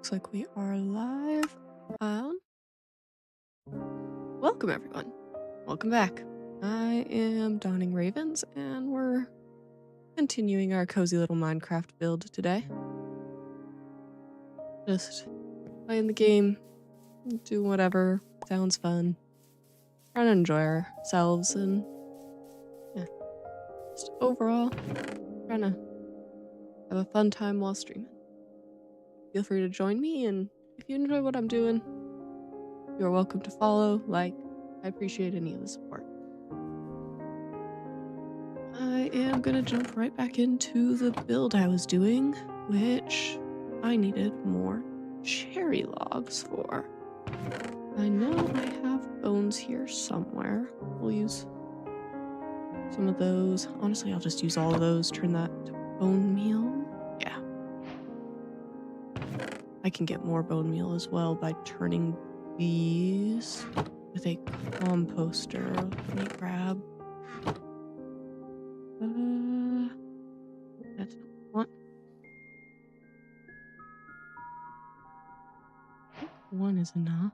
Looks like we are live. Welcome everyone. Welcome back. I am Dawning Ravens, and we're continuing our cozy little Minecraft build today. Just playing the game, doing whatever sounds fun, trying to enjoy ourselves, and yeah, just overall trying to have a fun time while streaming. Feel free to join me, and if you enjoy what I'm doing, you're welcome to follow, like. I appreciate any of the support. I am gonna jump right back into the build I was doing, which I needed more cherry logs for. I know I have bones here somewhere. We'll use some of those. Honestly, I'll just use all of those, turn that to bone meal. Yeah. I can get more bone meal as well by turning these with a composter. Let me grab. That's not what. One is enough.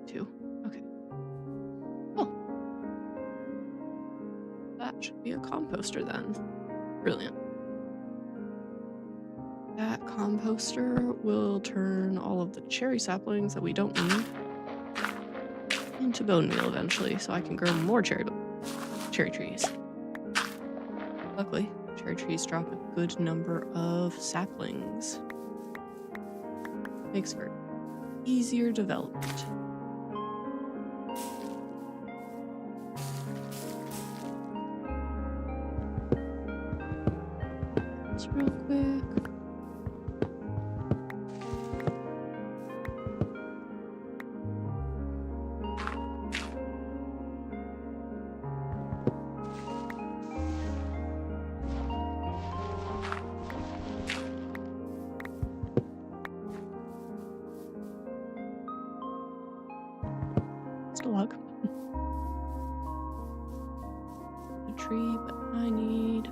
Two. Okay. Oh. That should be a composter then. Brilliant. That composter will turn all of the cherry saplings that we don't need into bone meal eventually, so I can grow more cherry trees. Luckily, cherry trees drop a good number of saplings. Makes for easier development. Just real quick. Just a log. A tree, but I need to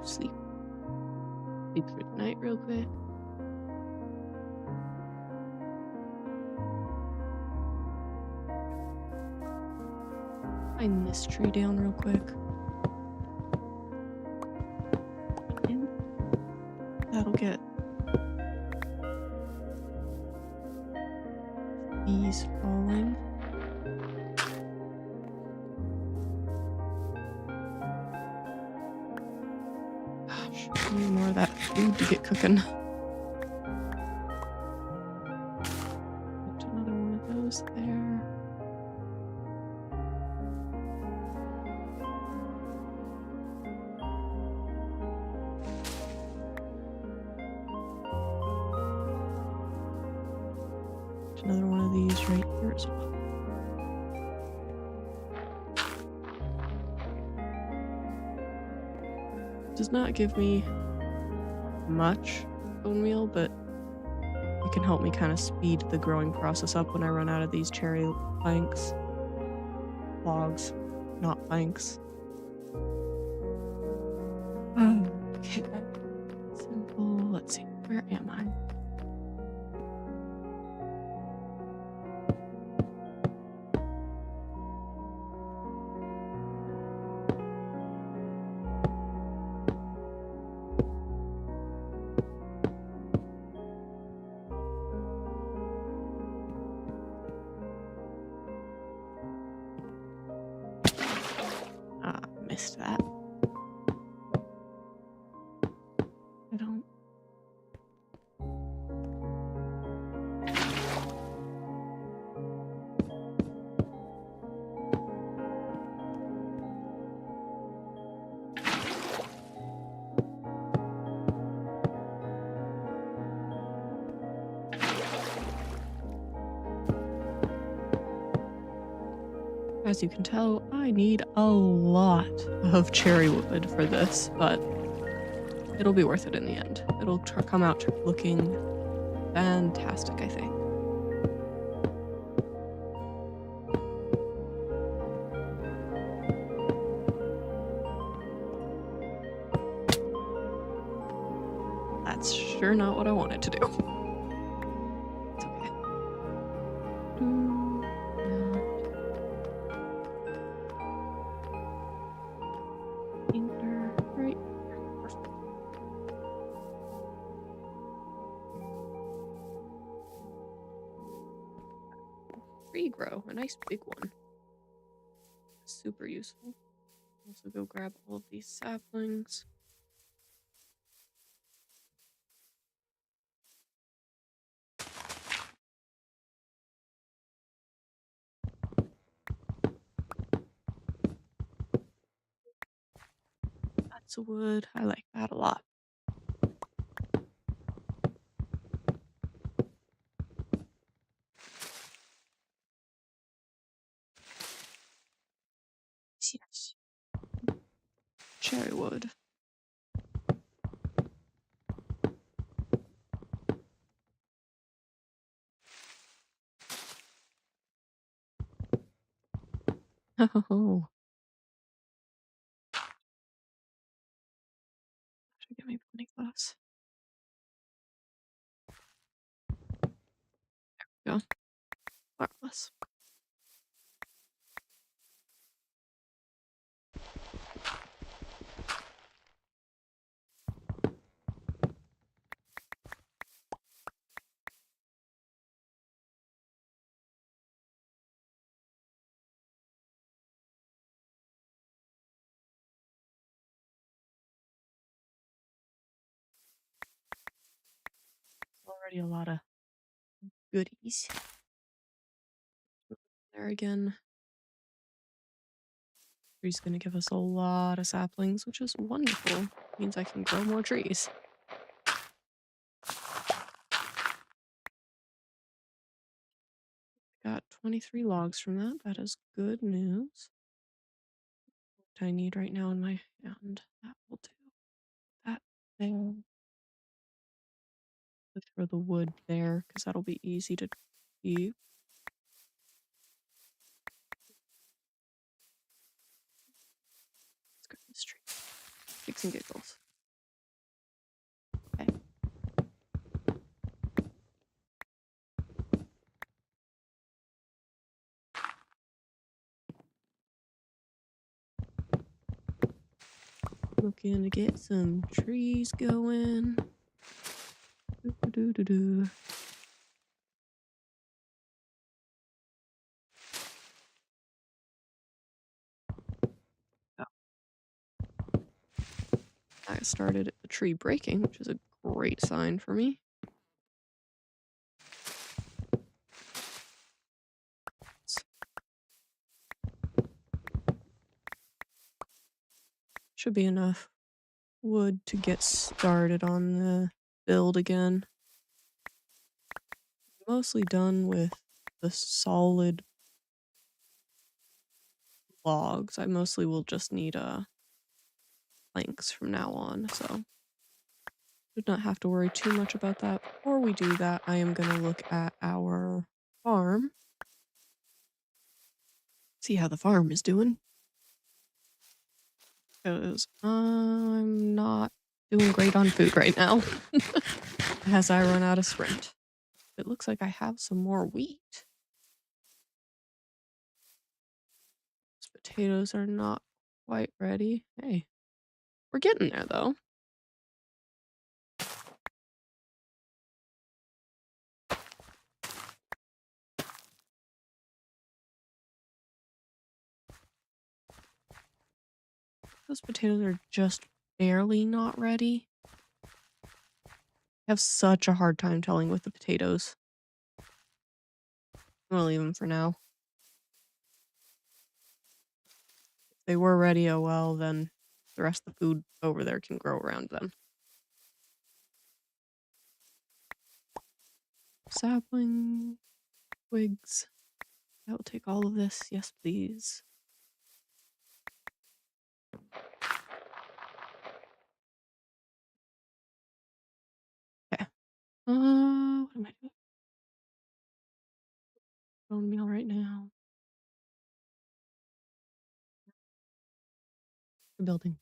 sleep. Sleep through the night real quick. Find this tree down real quick. And that'll get these falling. Gosh, I need more of that food to get cooking. Put another one of those there. Another one of these right here as well. Does not give me much bone meal, but it can help me kind of speed the growing process up when I run out of these cherry planks. Logs, not planks. Okay. Simple. Let's see. Where am I? Missed that. I don't. As you can tell, I need a lot of cherry wood for this, but it'll be worth it in the end. It'll come out looking fantastic, I think. sure not what I wanted to do. It's okay. Painter, right? Perfect. Tree grow, a nice big one. Super useful. Also go grab all of these saplings. That's a wood. I like that a lot. Yes. Cherry wood. Oh, should get me plenty glass. Go. Marvelous. Already a lot of goodies. There again. Tree's gonna give us a lot of saplings, which is wonderful. Means I can grow more trees. Got 23 logs from that. That is good news. What I need right now in my hand. That will do. That there. Let's throw the wood there, because that'll be easy to keep. Let's grab this tree. Kicks and giggles. Okay. Looking to get some trees going. Do. I started the tree breaking, which is a great sign for me. Should be enough wood to get started on the build again. Mostly done with the solid logs. I mostly will just need planks from now on, so should not have to worry too much about that. Before we do that, I am going to look at our farm. See how the farm is doing. Because I'm not doing great on food right now. As I run out of sprint. It looks like I have some more wheat. These potatoes are not quite ready. Hey, we're getting there though. Those potatoes are just barely not ready. I have such a hard time telling with the potatoes. I'm gonna leave them for now. If they were ready, oh well, then the rest of the food over there can grow around them. Sapling, twigs. I will take all of this. Yes, please. Okay. What am I doing? Bone meal right now. We're building.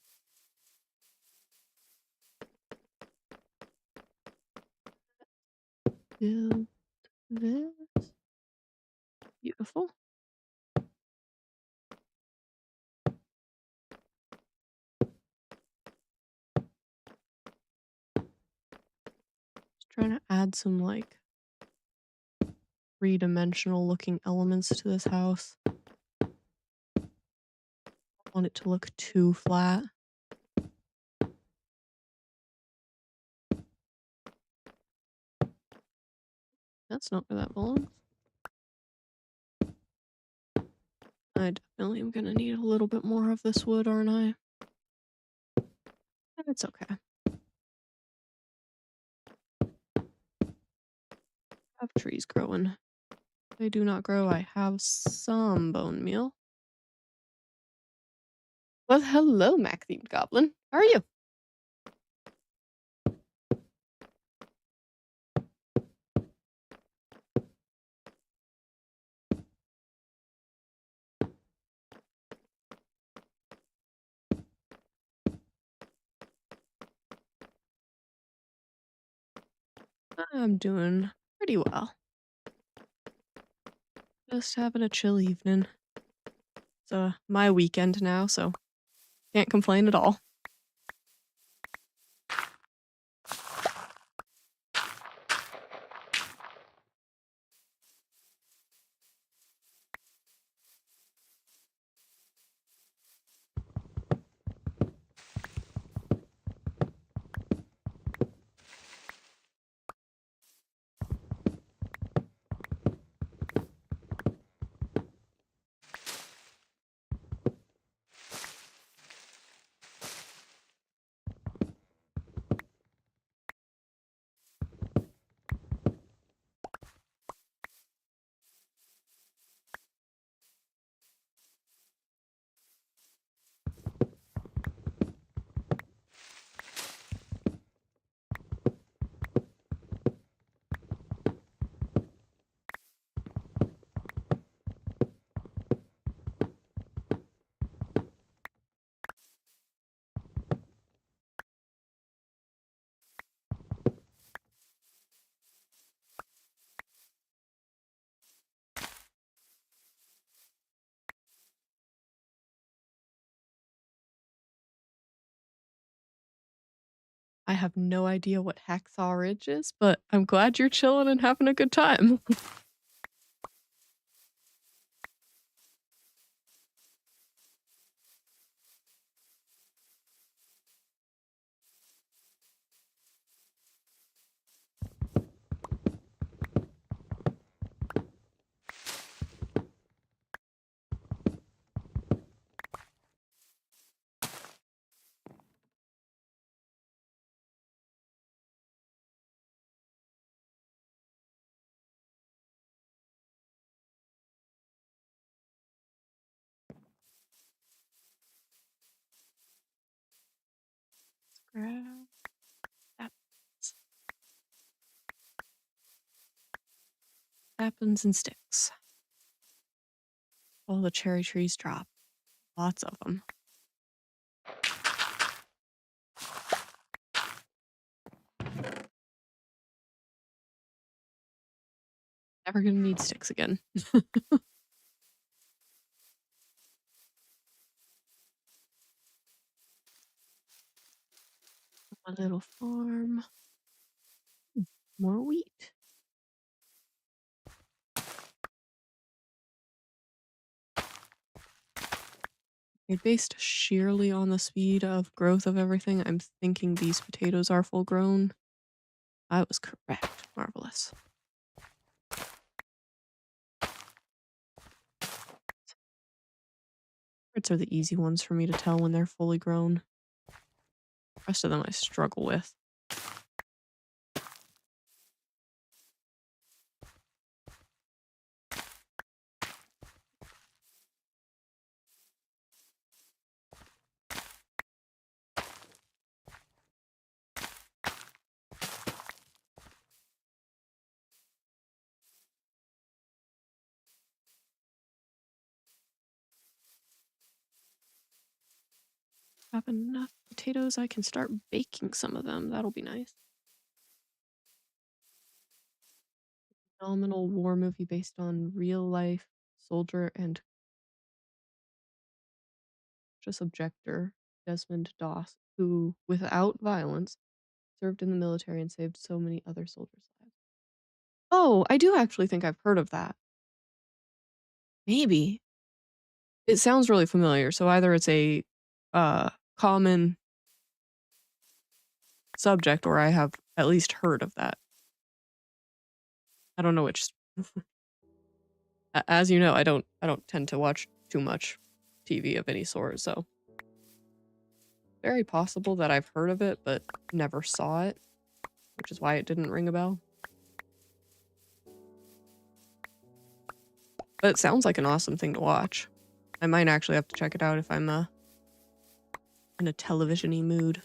build this. Beautiful. Just trying to add some like three-dimensional looking elements to this house. I don't want it to look too flat. That's not where that belongs. I definitely am gonna need a little bit more of this wood, aren't I? It's okay. I have trees growing. If they do not grow, I have some bone meal. Well, hello, Mac themed goblin. How are you? I'm doing pretty well. Just having a chill evening. It's my weekend now, so can't complain at all. I have no idea what Hacksaw Ridge is, but I'm glad you're chilling and having a good time. Grab apples. Saplings and sticks. All the cherry trees drop. Lots of them. Never gonna need sticks again. A little farm. More wheat. Based sheerly on the speed of growth of everything, I'm thinking these potatoes are full grown. I was correct. Marvelous. Carrots are the easy ones for me to tell when they're fully grown. The rest of them I struggle with. Have enough potatoes I can start baking some of them. That'll be nice. Phenomenal war movie based on real life soldier and just objector Desmond Doss, who, without violence, served in the military and saved so many other soldiers' lives. Oh, I do actually think I've heard of that. Maybe. It sounds really familiar, so either it's a common subject or I have at least heard of that. I don't know which. As you know, I don't tend to watch too much TV of any sort, so very possible that I've heard of it but never saw it, which is why it didn't ring a bell. But it sounds like an awesome thing to watch. I might actually have to check it out if I'm in a television-y mood.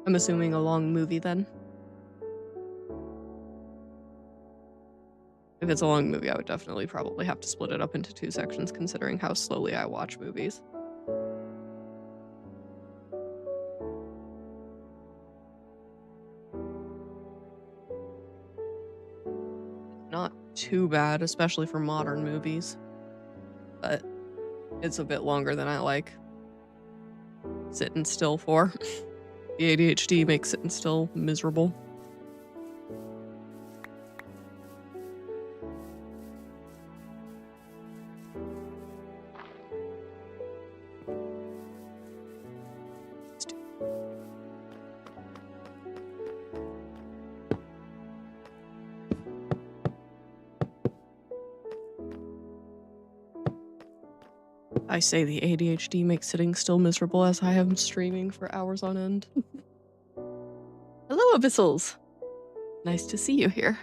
I'm assuming a long movie then. If it's a long movie, I would definitely probably have to split it up into 2 sections considering how slowly I watch movies. Not too bad, especially for modern movies, but it's a bit longer than I like sitting still for. The ADHD makes sitting still miserable. I say the ADHD makes sitting still miserable as I am streaming for hours on end. Hello, Abyssals! Nice to see you here.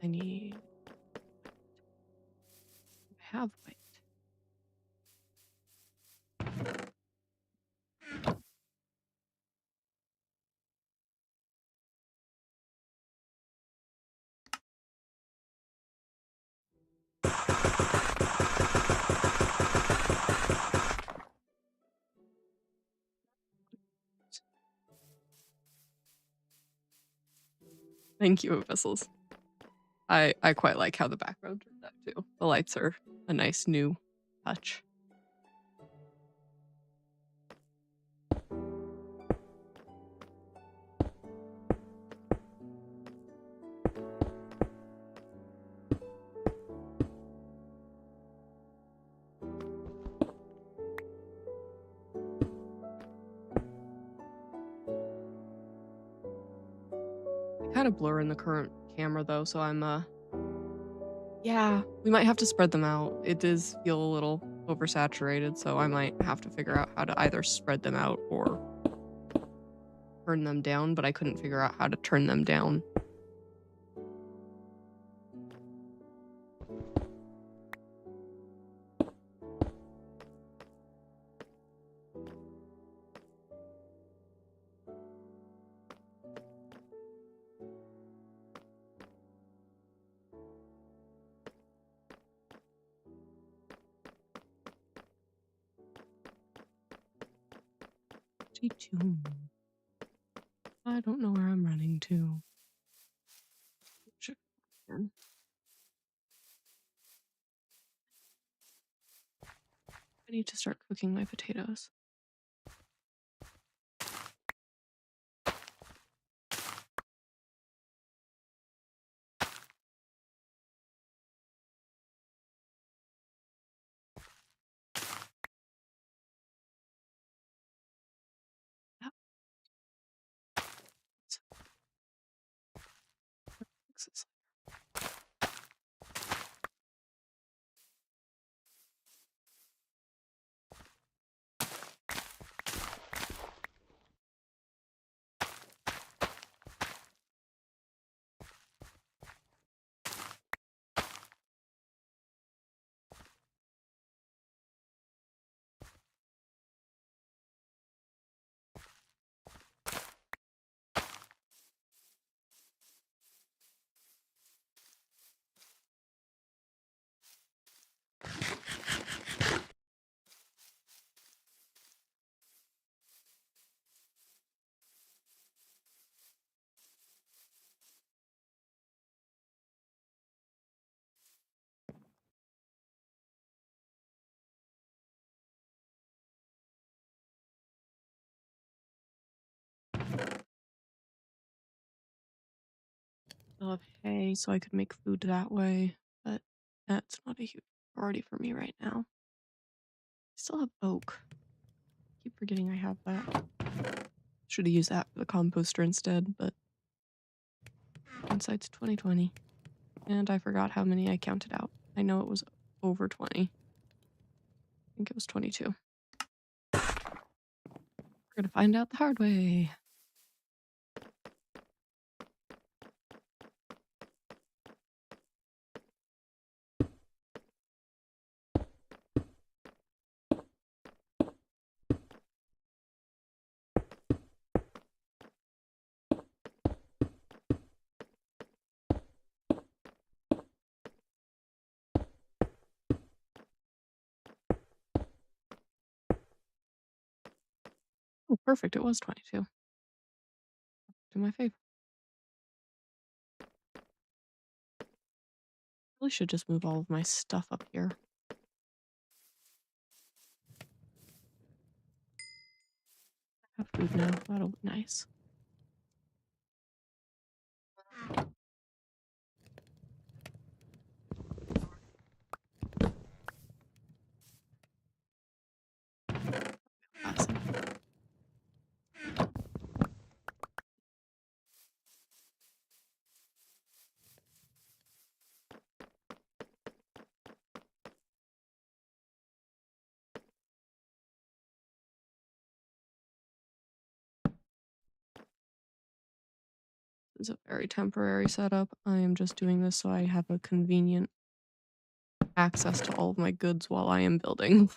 I need... I have white. Thank you, Abyssals. I quite like how the background turned out too. The lights are a nice new touch. Kind of blur in the current camera though, so I'm yeah, we might have to spread them out. It does feel a little oversaturated, so I might have to figure out how to either spread them out or turn them down, but I couldn't figure out how to turn them down. G2. I don't know where I'm running to. Check again. I need to start cooking my potatoes. That fixes. I'll have hay so I could make food that way, but that's not a huge priority for me right now. I still have oak. Keep forgetting I have that. Should have used that for the composter instead, but hindsight's 2020. And I forgot how many I counted out. I know it was over 20. I think it was 22. We're gonna find out the hard way. Oh, perfect. It was 22. Do my favor. Really should just move all of my stuff up here. I have food now. That'll be nice. Awesome. It's a very temporary setup. I am just doing this so I have a convenient access to all of my goods while I am building.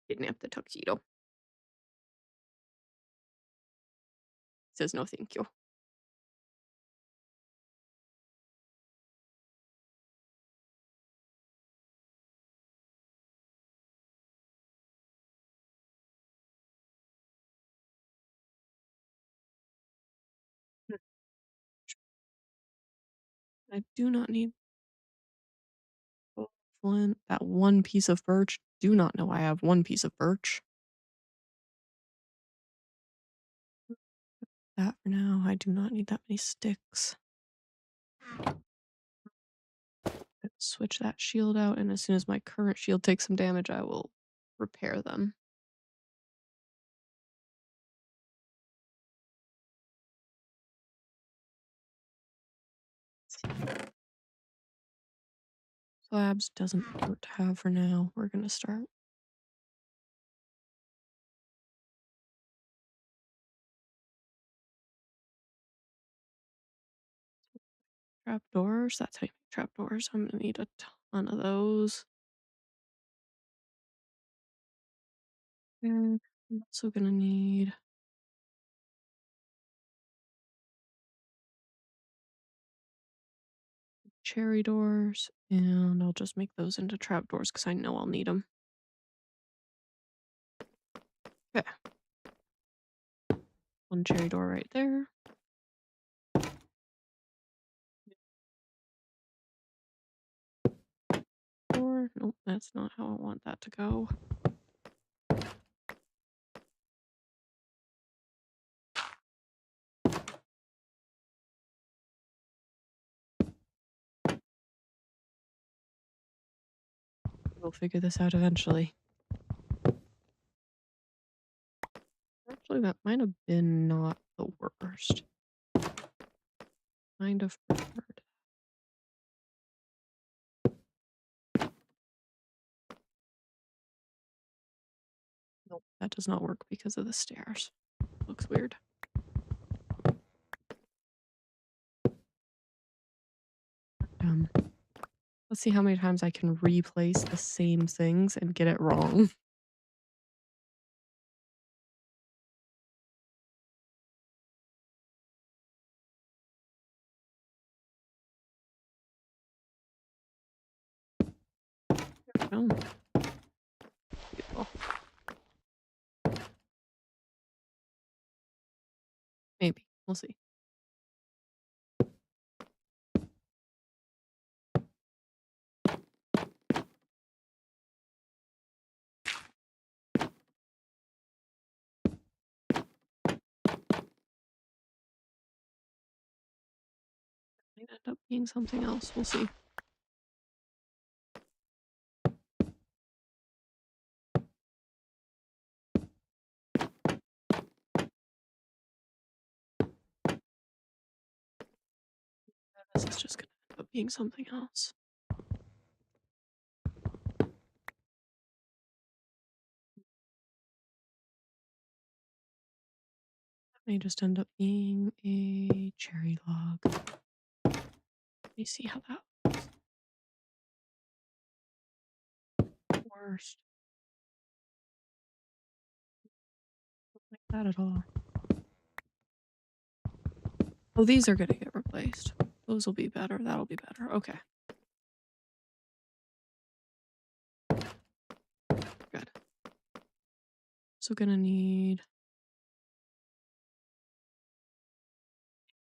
Kidnap the tuxedo. Says no thank you. I do not need flint. That one piece of birch. Do not know I have one piece of birch. That for now. I do not need that many sticks. Switch that shield out, and as soon as my current shield takes some damage, I will repair them. Slabs doesn't hurt to have for now. We're gonna start. Trapdoors. That's how you make trapdoors. I'm gonna need a ton of those. And I'm also gonna need cherry doors, and I'll just make those into trapdoors because I know I'll need them. Okay. One cherry door right there. Door. Nope, that's not how I want that to go. We'll figure this out eventually. Actually, that might have been not the worst. Kind of preferred. Nope, that does not work because of the stairs. Looks weird. Let's see how many times I can replace the same things and get it wrong. Oh. Beautiful. We'll see. Might end up being something else. We'll see. This is just gonna end up being something else. May just end up being a cherry log. Let me see how that worst. Not like that at all. Oh, these are gonna get replaced. Those will be better. That'll be better. Okay. Good. So gonna need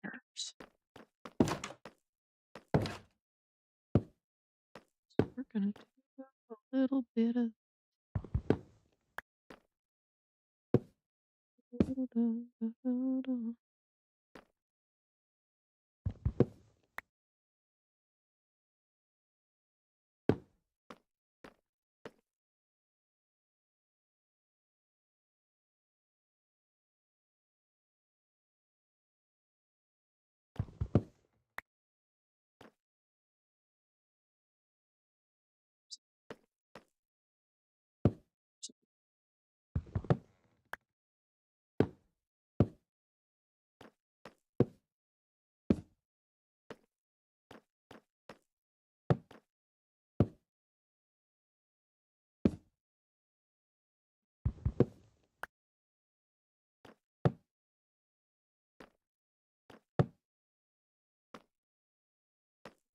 errors. So we're gonna do a little bit of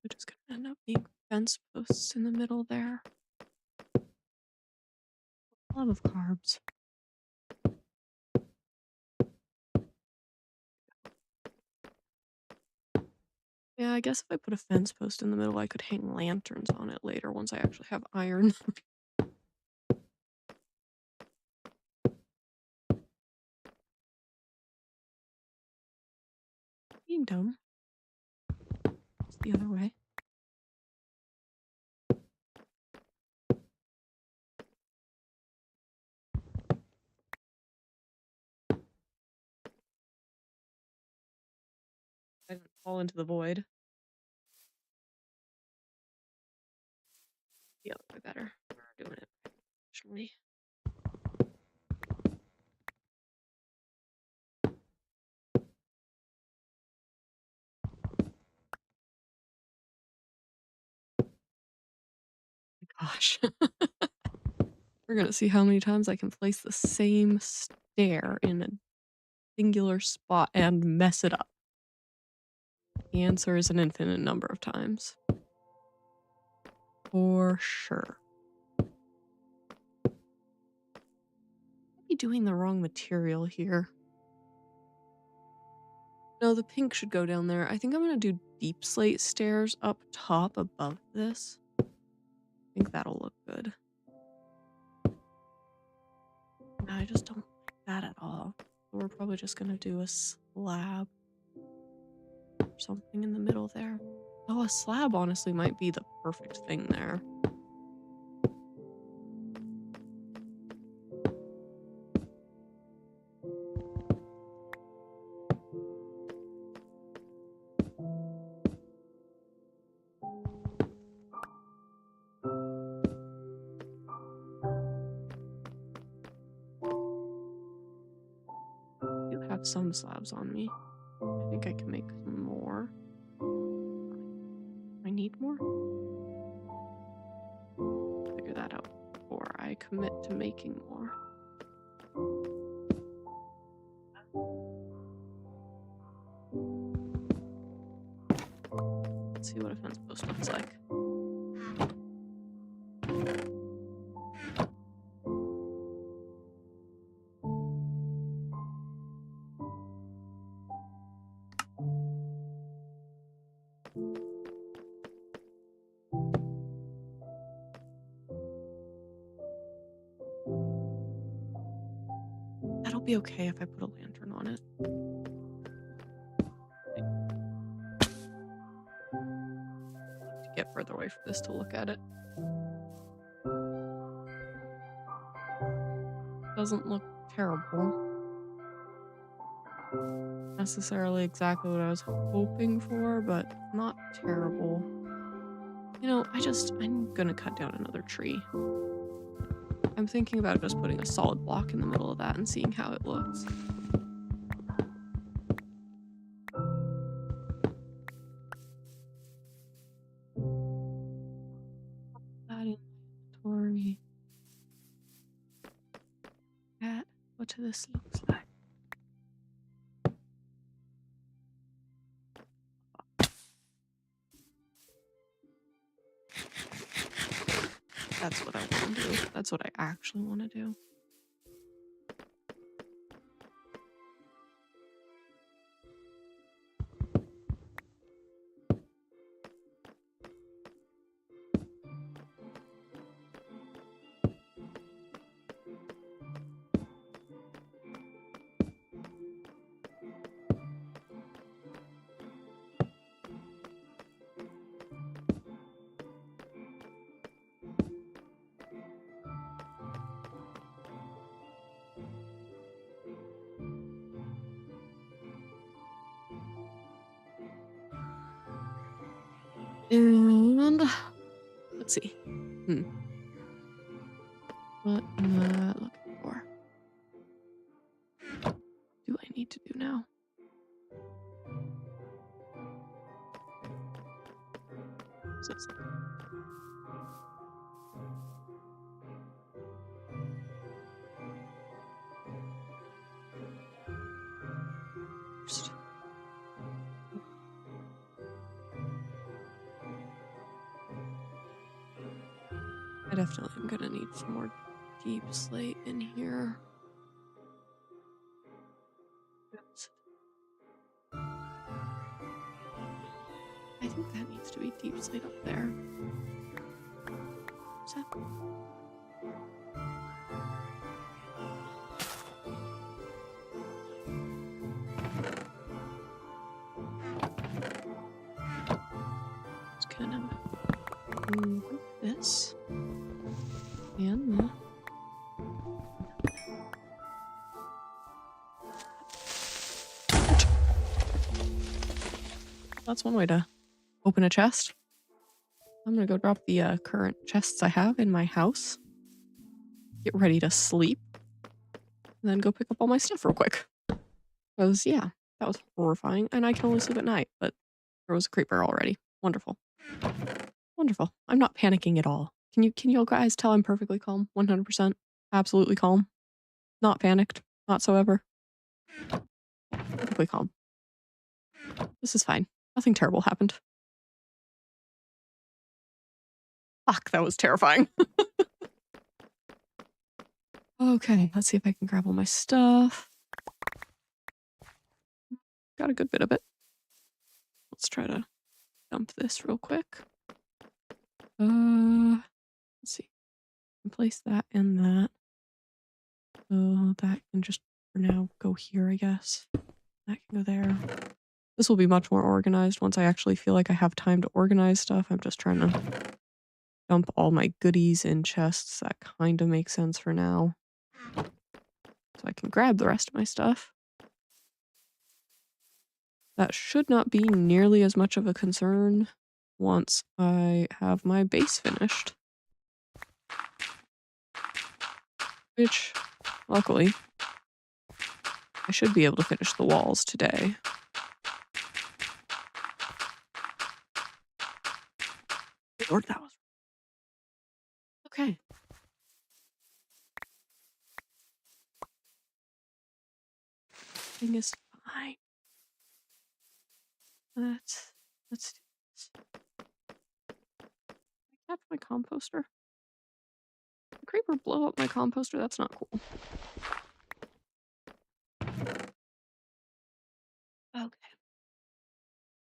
We're just gonna end up being fence posts in the middle there. A lot of carbs. Yeah, I guess if I put a fence post in the middle, I could hang lanterns on it later once I actually have iron. Being dumb. It's the other way. I didn't fall into the void. The other way better. We're doing it professionally. Gosh. We're gonna see how many times I can place the same stair in a singular spot and mess it up. The answer is an infinite number of times. For sure. Might be doing the wrong material here. No, the pink should go down there. I think I'm gonna do deep slate stairs up top above this. I think that'll look good. No, I just don't like that at all. So we're probably just gonna do a slab or something in the middle there. Oh, a slab honestly might be the perfect thing there. I do have some slabs on me. I think I can make some more. I need more? Figure that out before I commit to making more. Let's see what a fence post looks like. be okay if I put a lantern on it. To get further away from this to look at it. Doesn't look terrible. Necessarily exactly what I was hoping for, but not terrible. You know, I'm gonna cut down another tree. I'm thinking about just putting a solid block in the middle of that and seeing how it looks. That inventory. At what this looks like. That's what I want to do. That's what I actually want to do. And let's see. What am I looking for? What do I need to do now? So it's first. I definitely am gonna need some more deep slate in here. Oops. I think that needs to be deep slate up there. Is that? Just gonna move this and that. That's one way to open a chest. I'm gonna go drop the current chests I have in my house. Get ready to sleep. And then go pick up all my stuff real quick. Because, yeah, that was horrifying. And I can only sleep at night, but there was a creeper already. Wonderful. Wonderful. I'm not panicking at all. Can you guys tell I'm perfectly calm? 100%. Absolutely calm. Not panicked whatsoever. Perfectly calm. This is fine. Nothing terrible happened. Fuck, that was terrifying. Okay, let's see if I can grab all my stuff. Got a good bit of it. Let's try to dump this real quick. Let's see. Place that and that. So that can just for now go here, I guess. That can go there. This will be much more organized once I actually feel like I have time to organize stuff. I'm just trying to dump all my goodies in chests. That kind of makes sense for now. So I can grab the rest of my stuff. That should not be nearly as much of a concern once I have my base finished. Which, luckily, I should be able to finish the walls today. Lord, that was... Okay. Thing is fine. Let's do this. I tapped my composter. The creeper blow up my composter? That's not cool. Okay.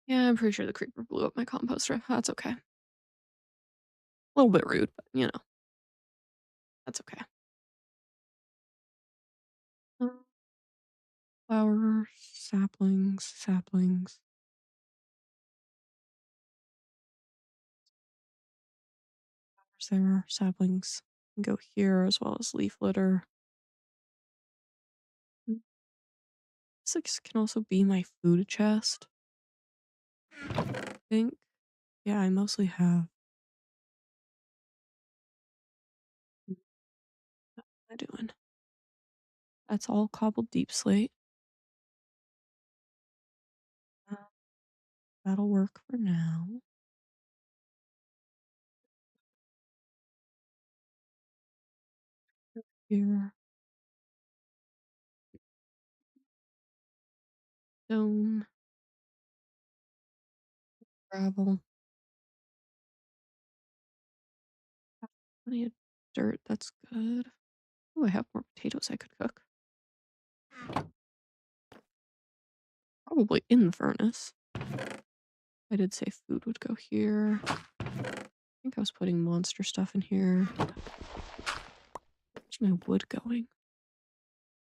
Yeah, I'm pretty sure the creeper blew up my composter. That's okay. A little bit rude, but you know. That's okay. Flowers, saplings, saplings. There are saplings can go here as well as leaf litter. This can also be my food chest. I think. Yeah, I mostly have. What am I doing? That's all cobbled deep slate. Uh, That'll work for now. Here. Stone. Gravel. Plenty of dirt. That's good. Oh, I have more potatoes I could cook. Probably in the furnace. I did say food would go here. I think I was putting monster stuff in here. Where's my wood going?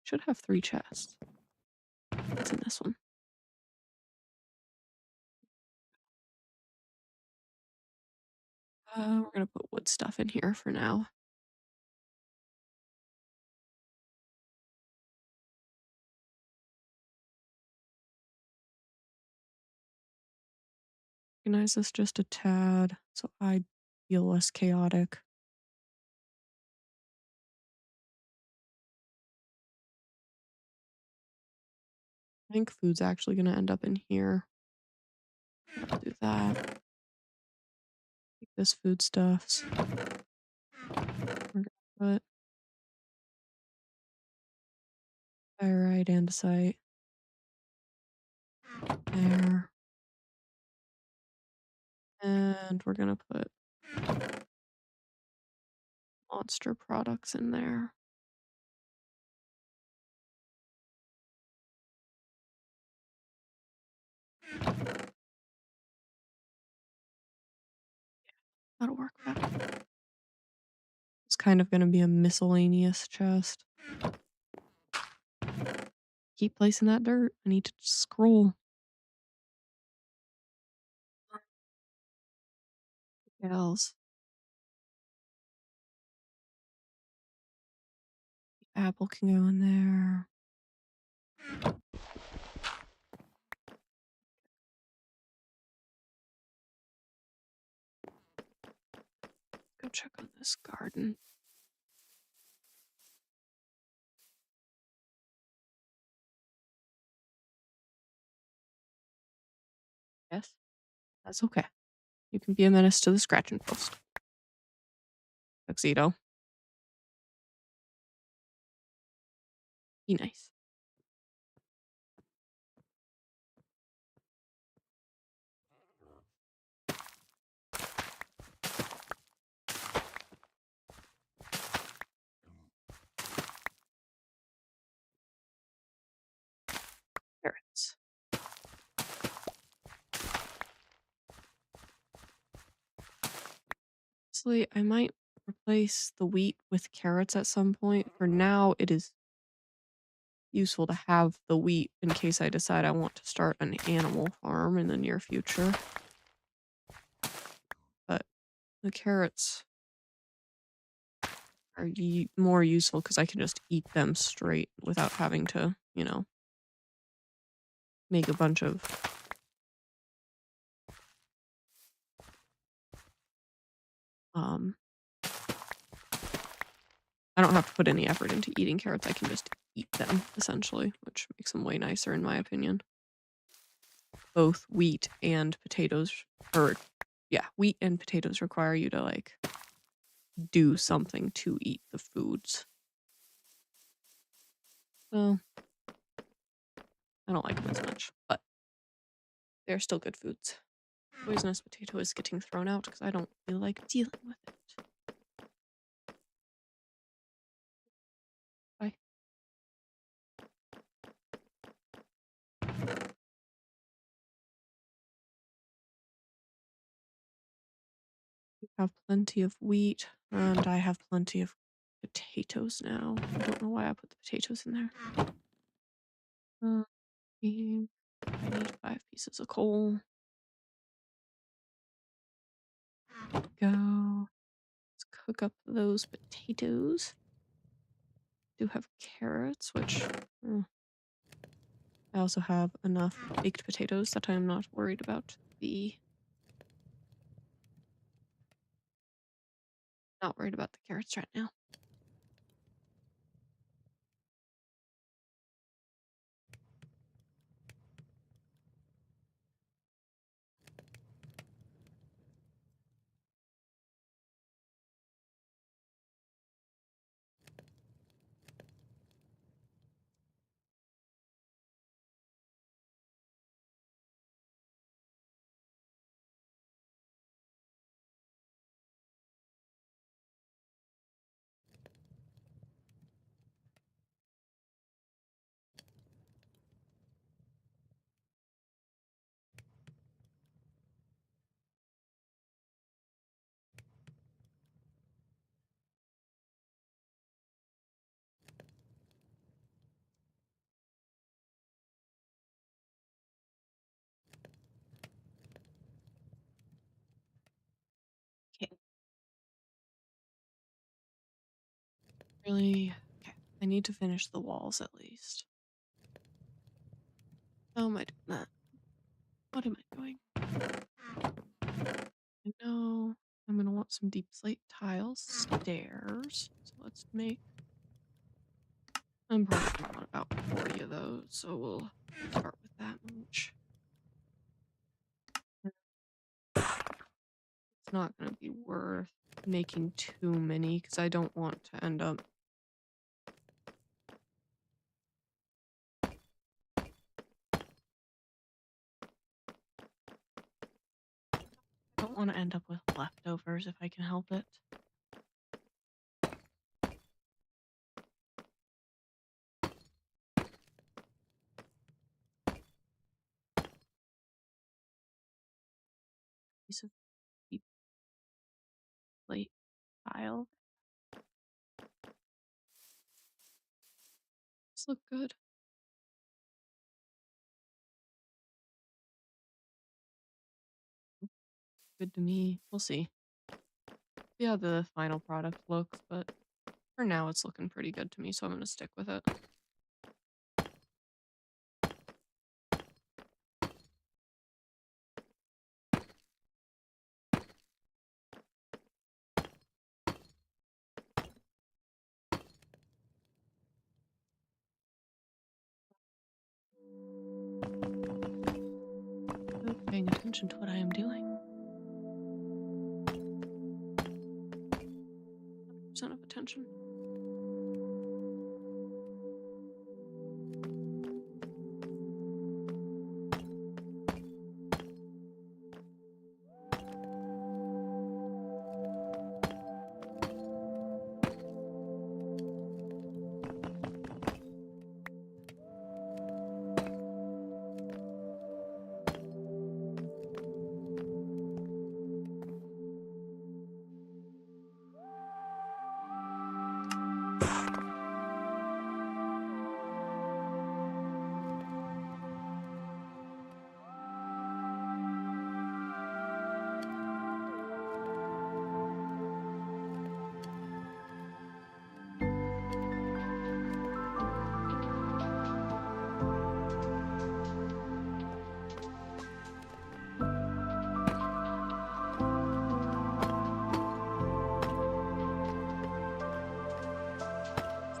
Should have 3 chests. What's in this one? We're gonna put wood stuff in here for now. Organize this just a tad so I feel less chaotic. I think food's actually gonna end up in here. I'll do that. Take this food stuffs. We're gonna put pyrite, andesite there. And we're gonna put monster products in there. That'll work better. It's kind of gonna be a miscellaneous chest. Keep placing that dirt. I need to scroll. What else? Apple can go in there. Go check on this garden. Yes, that's okay. You can be a menace to the scratching post. Tuxedo. Be nice. Carrots. Actually, I might replace the wheat with carrots at some point. For now, it is useful to have the wheat in case I decide I want to start an animal farm in the near future. But the carrots are more useful because I can just eat them straight without having to, make a bunch of um I don't have to put any effort into eating carrots. I can just eat them essentially, which makes them way nicer in my opinion. Both wheat and potatoes or yeah, wheat and potatoes require you to like do something to eat the foods. So I don't like them as much, but they're still good foods. Poisonous potato is getting thrown out because I don't feel like dealing with it. Bye. We have plenty of wheat, and I have plenty of potatoes now. I don't know why I put the potatoes in there. We I need 5 pieces of coal. Go. Let's cook up those potatoes. Do have carrots, which I also have enough baked potatoes that I'm not worried about the carrots right now. Okay. Really? Okay. I need to finish the walls at least. How am I doing that? What am I doing? I know I'm gonna want some deep slate tiles, stairs. So let's make. I'm probably gonna want about 40 of those, so we'll start with that much. It's not gonna be worth making too many because I don't want to end up. I don't want to end up with leftovers if I can help it. Piece of deep slate tile. This look good. Good to me. We'll see. See how the final product looks, but for now it's looking pretty good to me, so I'm gonna stick with it. Paying attention to what I am doing. 100% of attention.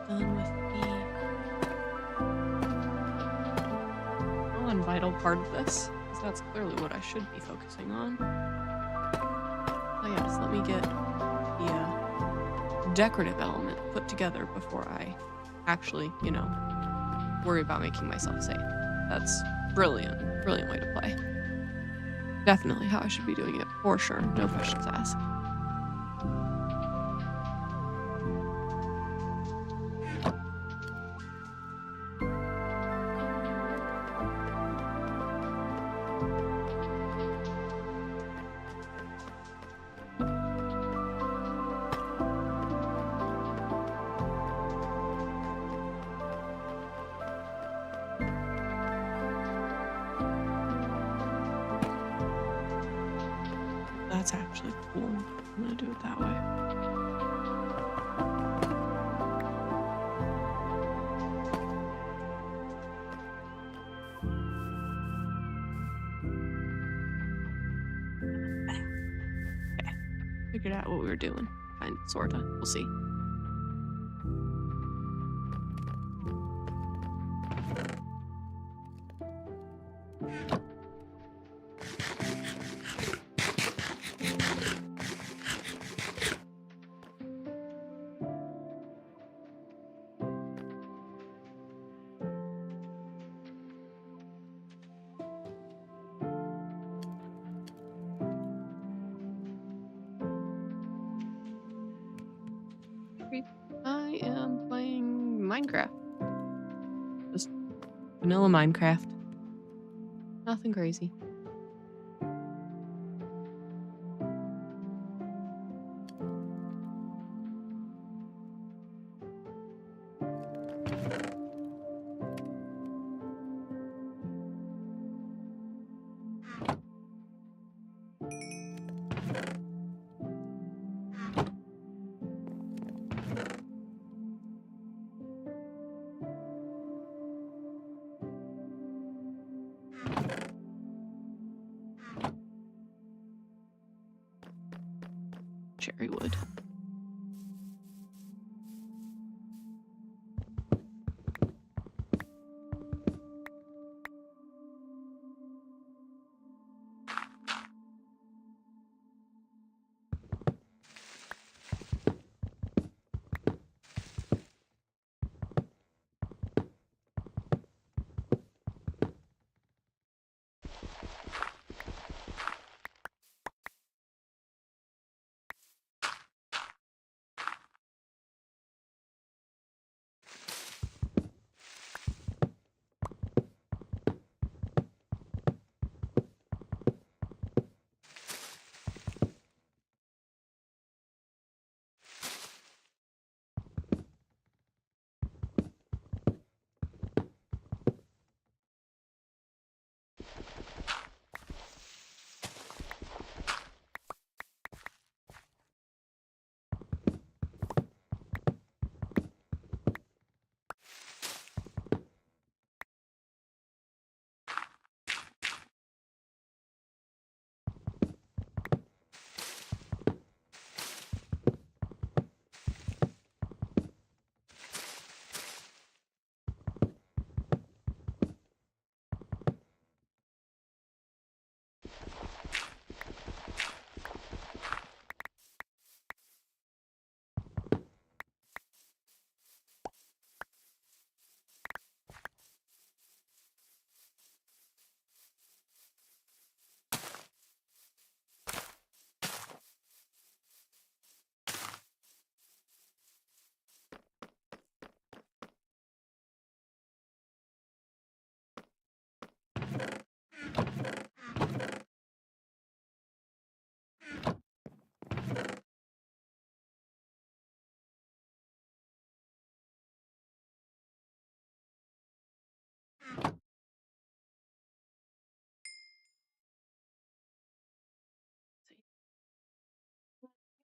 Done with the non-vital part of this, because that's clearly what I should be focusing on. Oh yes, let me get the decorative element put together before I actually, worry about making myself safe. That's brilliant. Brilliant way to play. Definitely how I should be doing it, for sure. No questions asked. That's actually cool. I'm gonna do it that way. Okay. Figured out what we were doing. Kind of, sorta. We'll see. I am playing Minecraft. Just vanilla Minecraft. Nothing crazy. Cherry wood.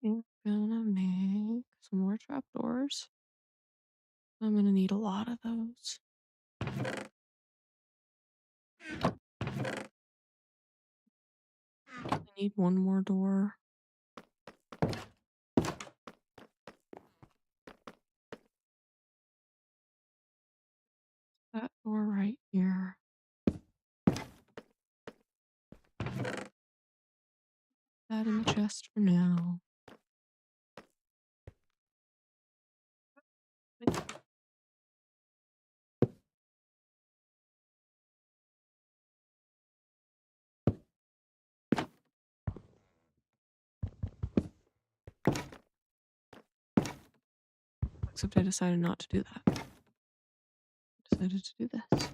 I'm gonna make some more trapdoors. I'm gonna need a lot of those. I need one more door. That door right here. That in the chest for now. Except I decided not to do that. I decided to do this.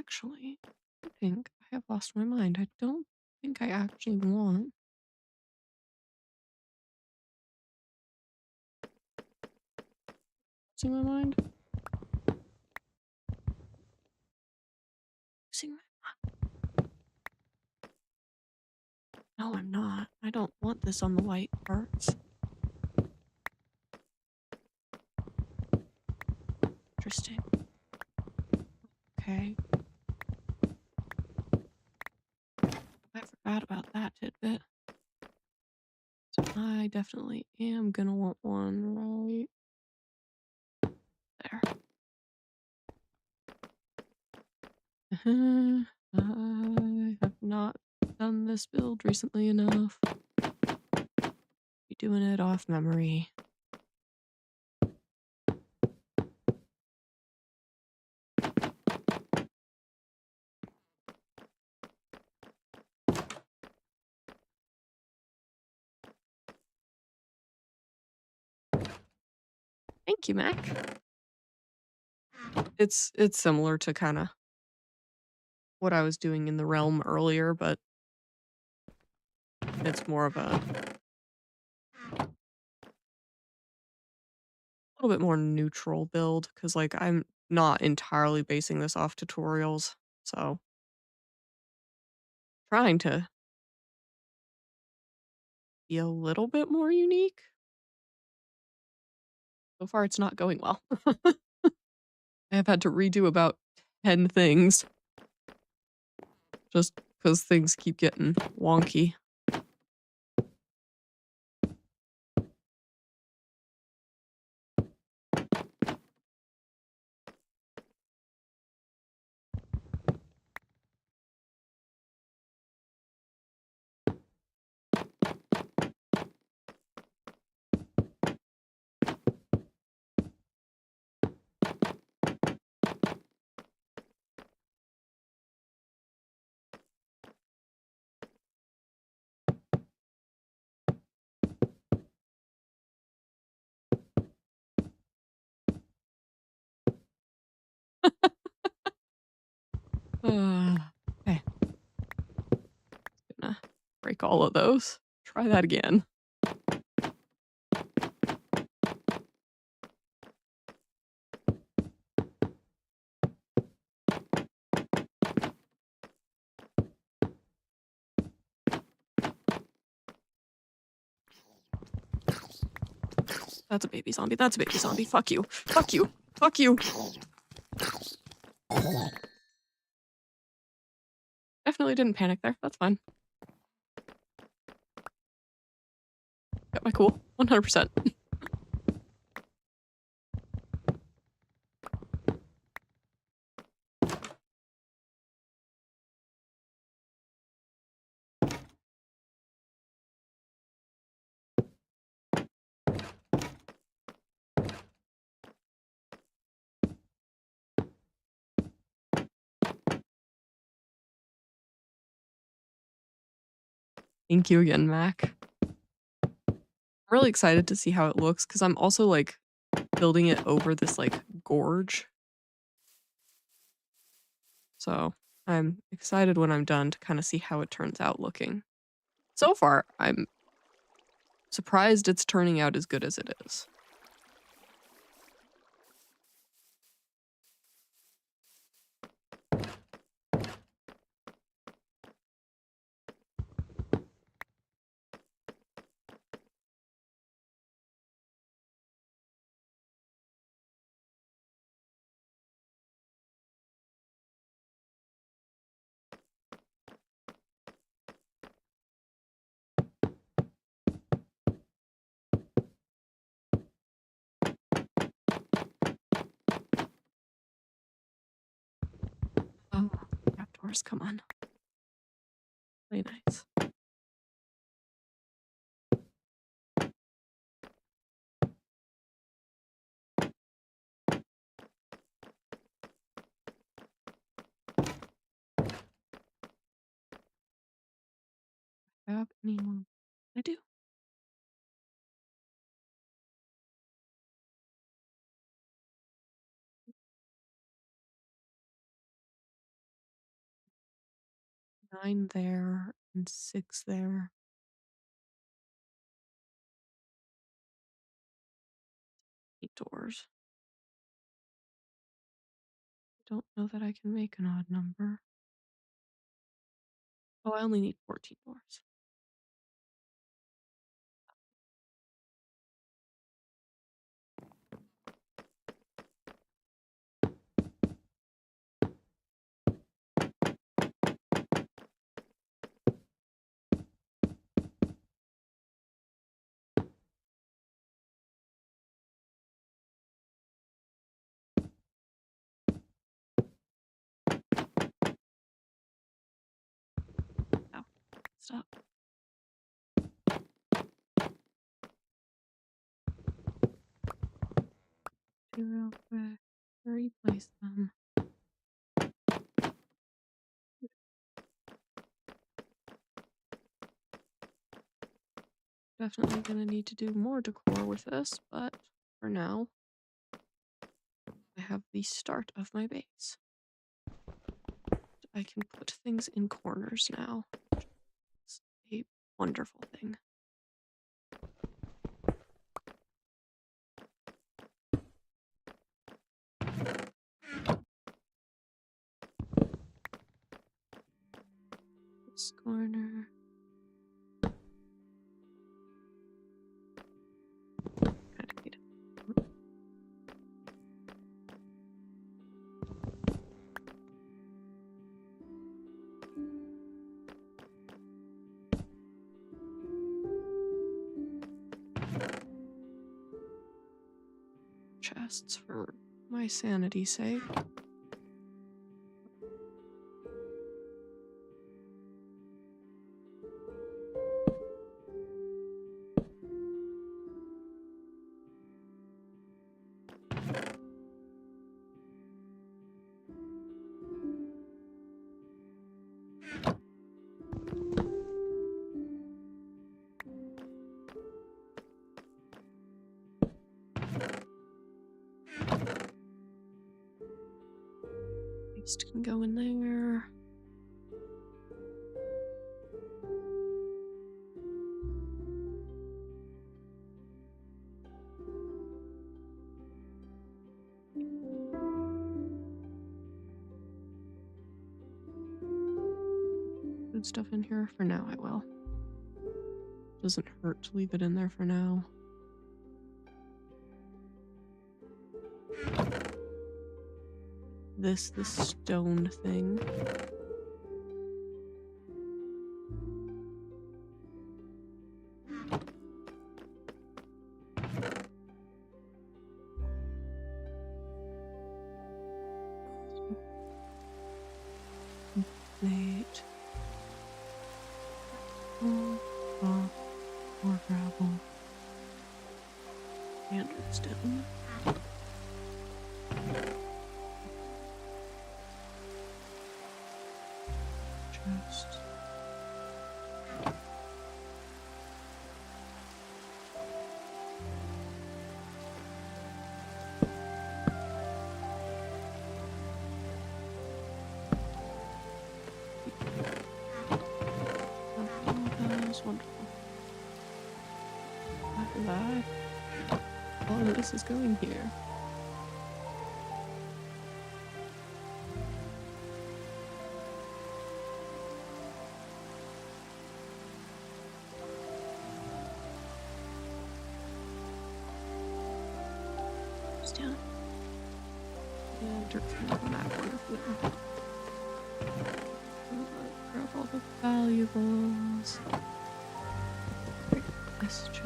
actually, I think I have lost my mind. I don't think I actually want. Losing my mind? Losing my. No, I'm not. I don't want this on the white parts. Interesting. Okay. I forgot about that tidbit. So I definitely am gonna want one right there. I have not done this build recently enough. Be doing it off memory. Thank you, Mac. It's similar to kind of what I was doing in the realm earlier, but it's more of a little bit more neutral build because like I'm not entirely basing this off tutorials, so trying to be a little bit more unique. So far, it's not going well. I have had to redo about 10 things just because things keep getting wonky. Okay, gonna break all of those. Try that again. That's a baby zombie. That's a baby zombie. Fuck you. Fuck you. Fuck you. Definitely didn't panic there. That's fine. Got my cool. 100%. Thank you again, Mac. I'm really excited to see how it looks because I'm also like building it over this like gorge. So I'm excited when I'm done to kind of see how it turns out looking. So far, I'm surprised it's turning out as good as it is. Oh, outdoors, come on. Really nice. Have anyone? I do. 9 there and 6 there. 8 doors. I don't know that I can make an odd number. Oh, I only need 14 doors. Oh, stop. Do real quick. Replace them. Definitely gonna need to do more decor with this, but for now, I have the start of my base. I can put things in corners now. It's a wonderful thing. This corner. Kind of need it. Chests for my sanity's sake. Paste can go in there. Put stuff in here for now, I will. Doesn't hurt to leave it in there for now. The stone thing. Complete. More gravel. Standard stone. Chest. That was wonderful. After that, all of this is going here. Just down. And dirt's gonna go that corner for now. Grab all the valuables. Break this chest.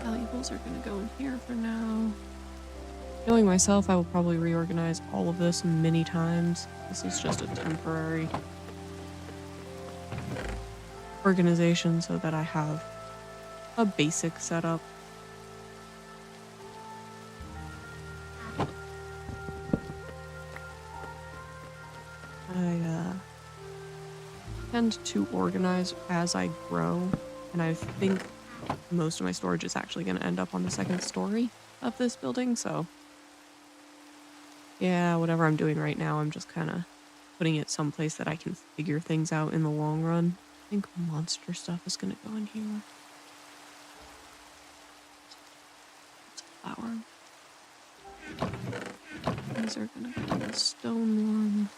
Valuables are gonna go in here for now. Knowing myself, I will probably reorganize all of this many times. This is just a temporary organization so that I have a basic setup. I tend to organize as I grow, and I think most of my storage is actually going to end up on the second story. of this building, so yeah, whatever I'm doing right now, I'm just kind of putting it someplace that I can figure things out in the long run. I think monster stuff is gonna go in here. It's a flower. These are gonna go in the stone one.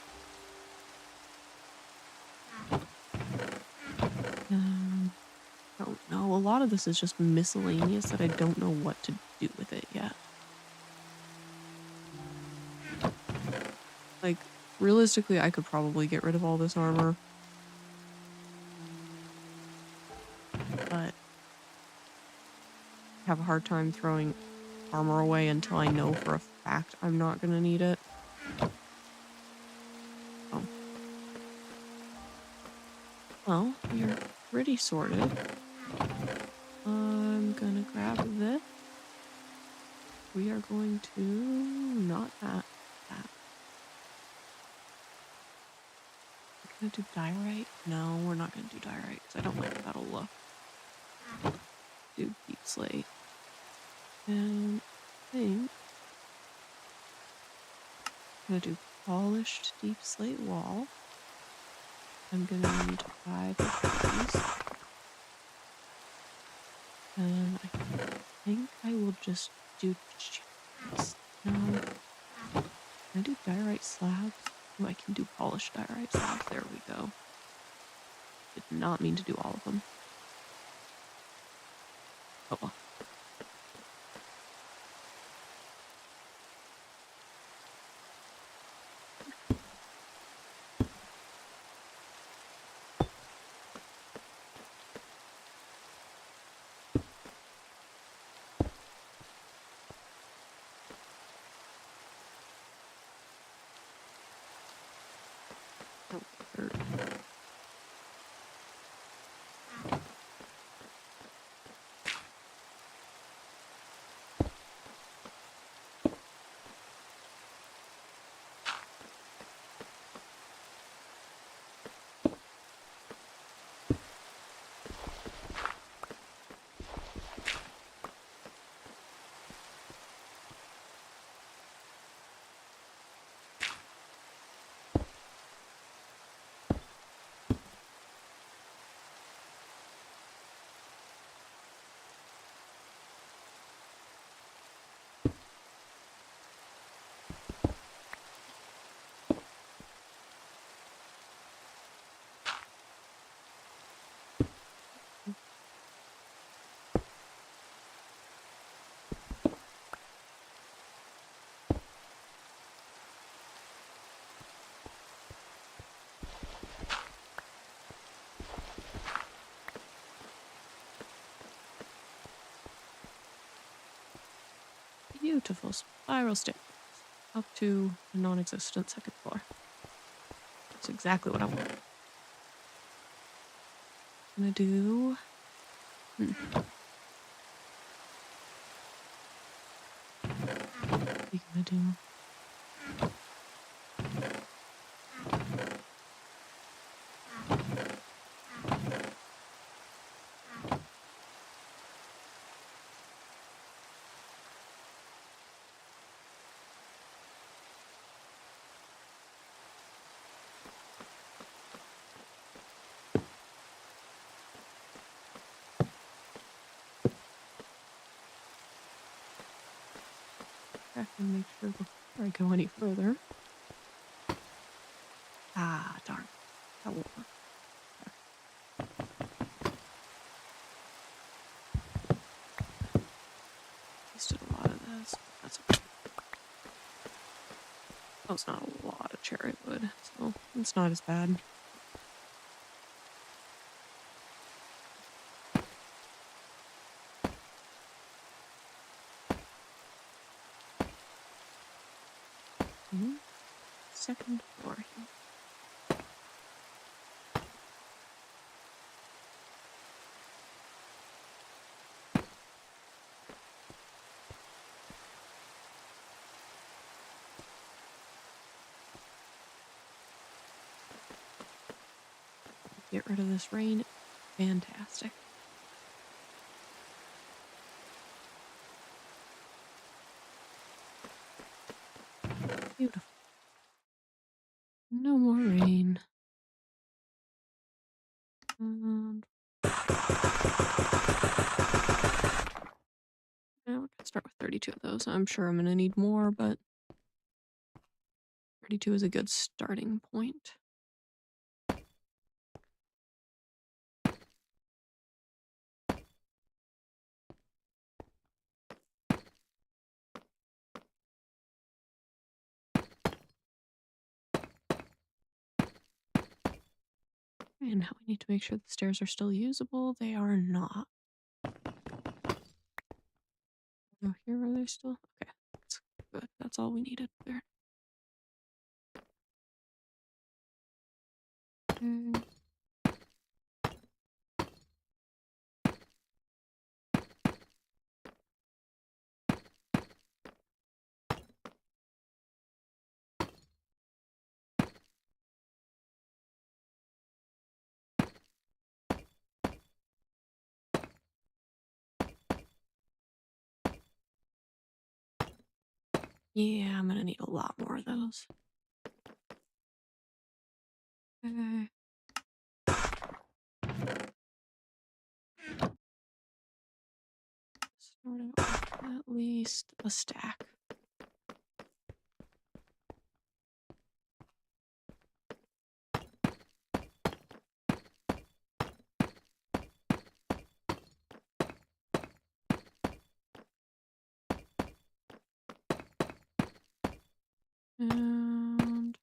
I don't know. A lot of this is just miscellaneous that I don't know what to do with it yet. Like, realistically, I could probably get rid of all this armor. But I have a hard time throwing armor away until I know for a fact I'm not gonna need it. Oh. Well, you're pretty sorted. I'm gonna grab this. We are going to not that. We're gonna do diorite? No, we're not gonna do diorite because I don't like how that'll look. Do deep slate. And I think I'm gonna do polished deep slate wall. I'm gonna need 5 of these. And I think I will just do no. Can I do diorite slabs? Oh, I can do polished diorite slabs. There we go. Did not mean to do all of them. Oh well. Oh, third. Beautiful spiral stick up to a non-existent second floor. That's exactly what I want. I'm gonna do. What are you gonna do? Check and make sure before I go any further. Ah, darn. That won't work. Wasted a lot of this. That's okay. Oh, it's not a lot of cherry wood, so it's not as bad. Second floor here. Get rid of this rain. Fantastic. Beautiful. No more rain. And now we're gonna start with 32 of those. I'm sure I'm gonna need more, but 32 is a good starting point. And now we need to make sure the stairs are still usable. They are not. Oh, here are they still? Okay, that's good. That's all we needed there. Okay. Yeah, I'm gonna need a lot more of those. Okay. Start out with at least a stack. And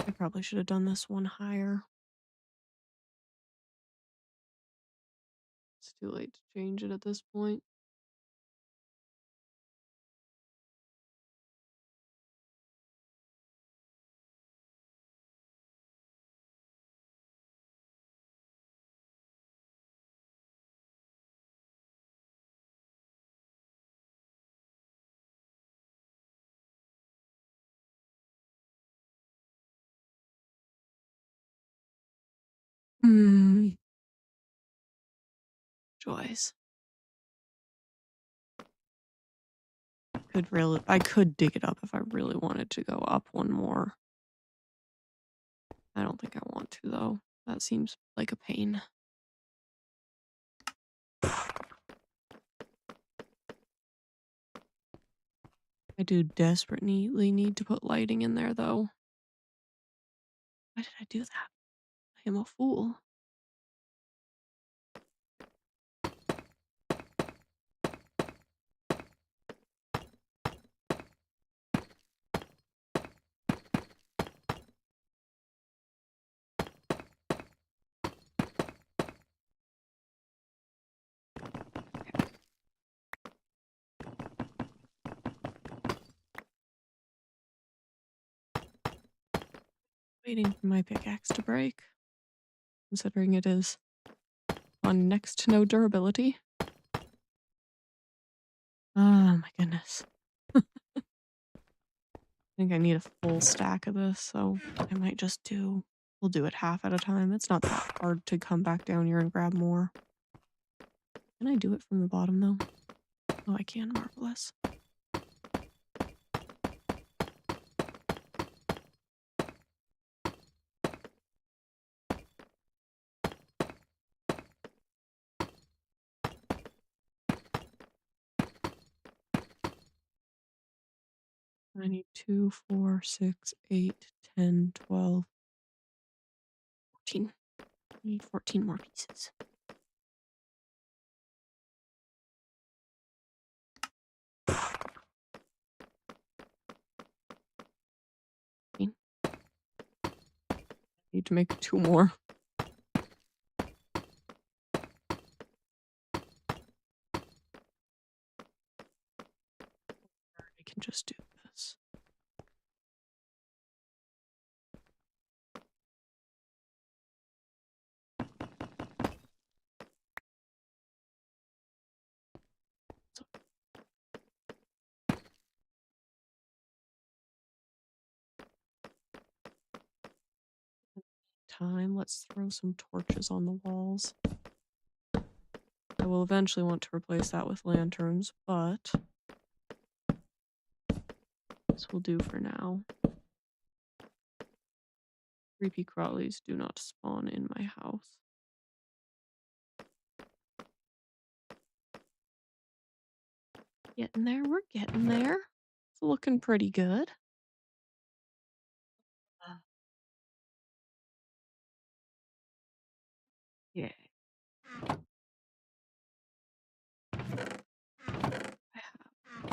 I probably should have done this one higher. It's too late to change it at this point. Hmm. Joys. I could dig it up if I really wanted to go up one more. I don't think I want to though. That seems like a pain. I do desperately need to put lighting in there though. Why did I do that? I am a fool. Waiting for my pickaxe to break, considering it is on next to no durability. Oh my goodness. I think I need a full stack of this, so I might just we'll do it half at a time. It's not that hard to come back down here and grab more. Can I do it from the bottom though? Oh, I can. Marvelous. I need 2, 4, 6, 8, 10, 12, 14. I need 14 more pieces. Need to make 2 more. I can just do this. So time. Let's throw some torches on the walls. I will eventually want to replace that with lanterns, but this will do for now. Creepy crawlies do not spawn in my house. Getting there, we're getting there. It's looking pretty good. Yeah.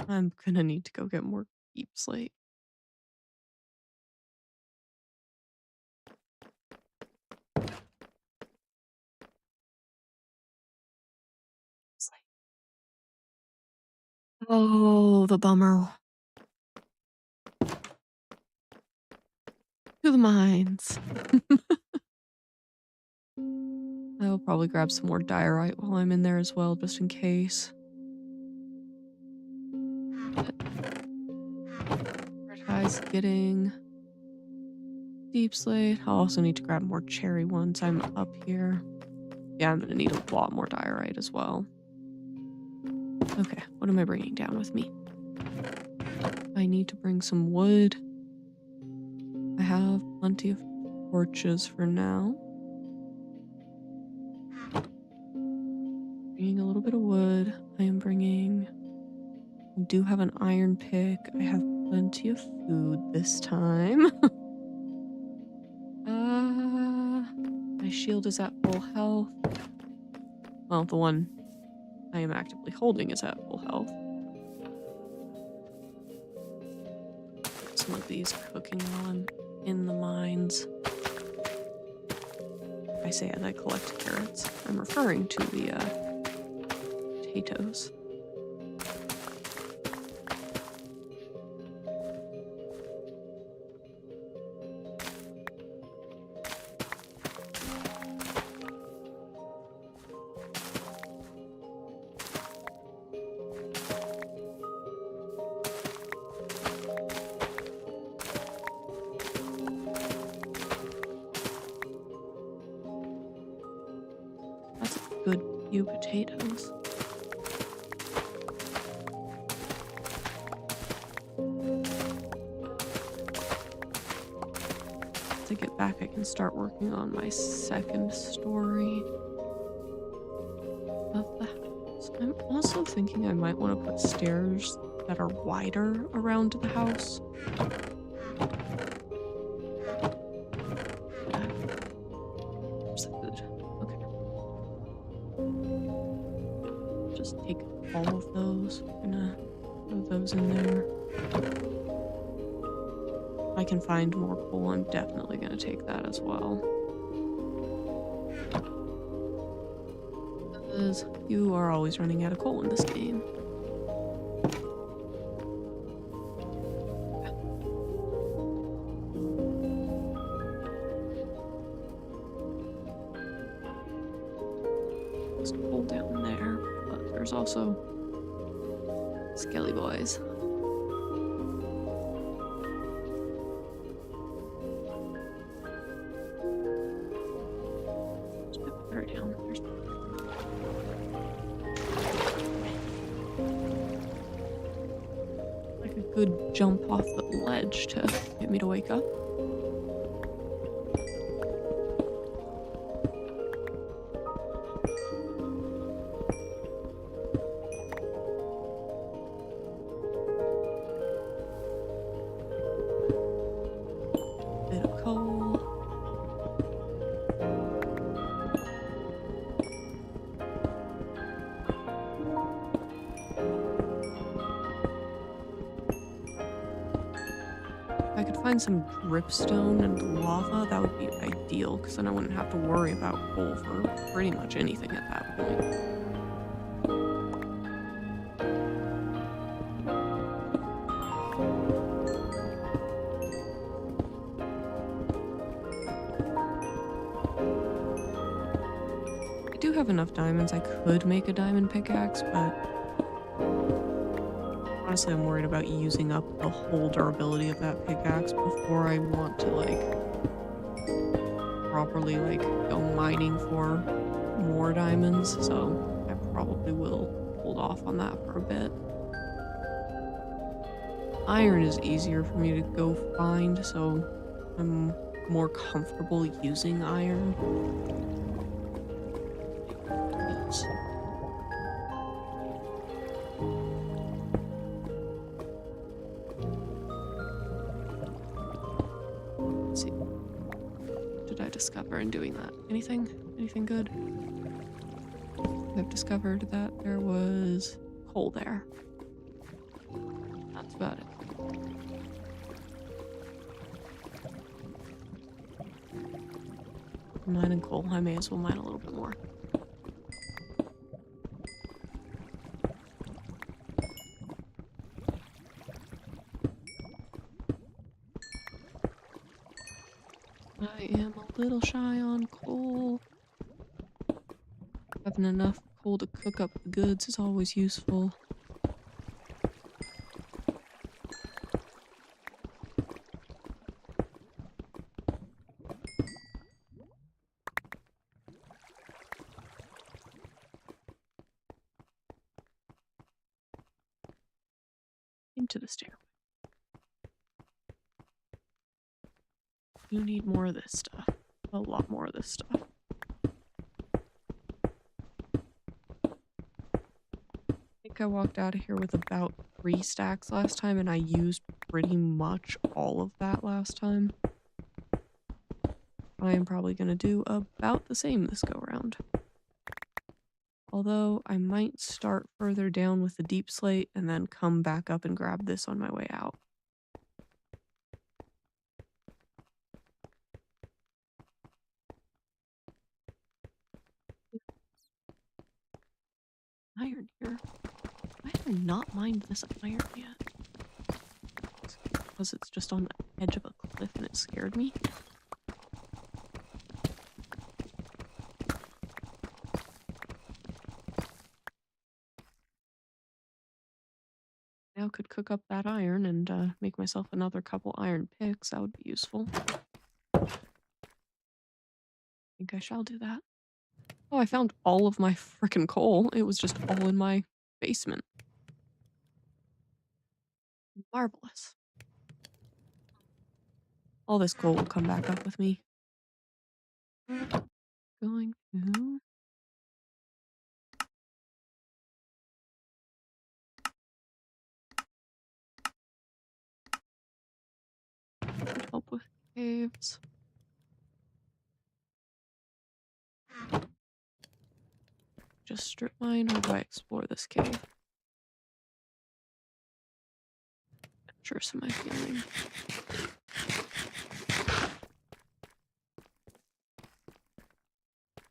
I'm gonna need to go get more deep slate. Oh, the bummer. To the mines. I will probably grab some more diorite while I'm in there as well, just in case. Prioritize getting deep slate. I'll also need to grab more cherry once I'm up here. Yeah, I'm gonna need a lot more diorite as well. Okay, what am I bringing down with me? I need to bring some wood. I have plenty of torches for now. Bringing a little bit of wood. I do have an iron pick. I have plenty of food this time. My shield is at full health. Well, the one I am actively holding is at full health. Some of these cooking while I'm in the mines. I say as I collect carrots. I'm referring to the potatoes. That's a good few potatoes. To get back, I can start working on my second story of the house. I'm also thinking I might want to put stairs that are wider around the house. There's the food. Okay. Just take all of those. I'm gonna throw those in there. If I can find more coal, I'm definitely gonna take that as well. Because you are always running out of coal in this game. There's coal down there, but there's also skelly boys. Down. There's like a good jump off the ledge to get me to wake up. Bit of coal. I could find some dripstone and lava, that would be ideal, because then I wouldn't have to worry about coal for pretty much anything at that point. I do have enough diamonds, I could make a diamond pickaxe, but honestly, I'm worried about using up the whole durability of that pickaxe before I want to, like, throw properly like go mining for more diamonds, so I probably will hold off on that for a bit. Iron is easier for me to go find, so I'm more comfortable using iron. Yes. Let's see. What did I discover in doing that? Anything? Anything good? I've discovered that there was coal there. That's about it. Mining coal, I may as well mine a little bit more. I am a little shy on coal. Having enough coal to cook up the goods is always useful. Into the stairway. You need more of this stuff. A lot more of this stuff. I think I walked out of here with about 3 stacks last time, and I used pretty much all of that last time. I am probably going to do about the same this go round. Although I might start further down with the deep slate and then come back up and grab this on my way out. Iron here. Why have I not mined this iron yet? Because it's just on the edge of a cliff and it scared me. Now could cook up that iron and make myself another couple iron picks. That would be useful. I think I shall do that. Oh, I found all of my frickin' coal. It was just all in my basement. Marvelous. All this coal will come back up with me. Going to... help with caves. Just strip mine, or do I explore this cave? Adventurous am I feeling?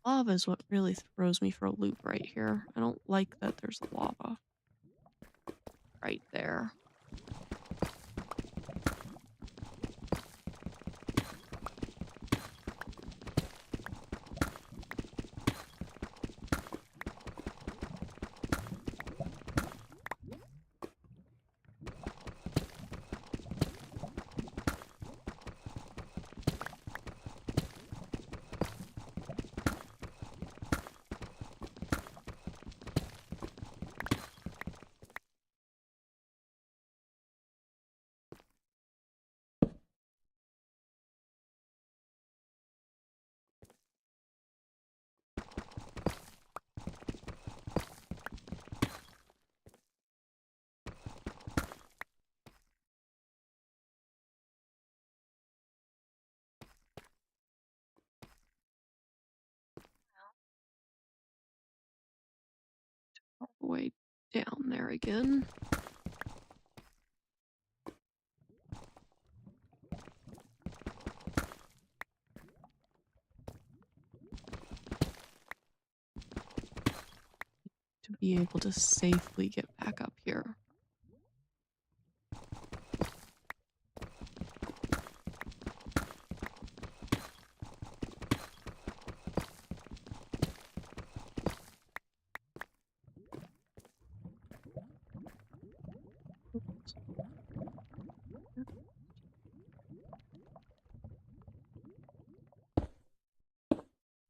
Lava is what really throws me for a loop right here. I don't like that there's lava right there. All the way down there again. To be able to safely get back up here.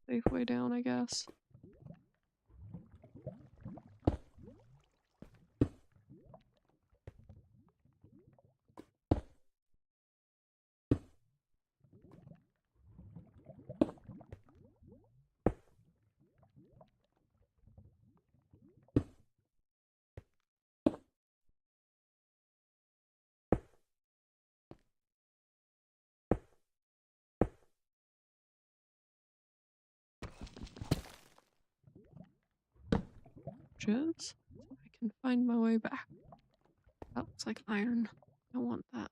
safe way down, I guess. So I can find my way back. That looks like iron. I want that.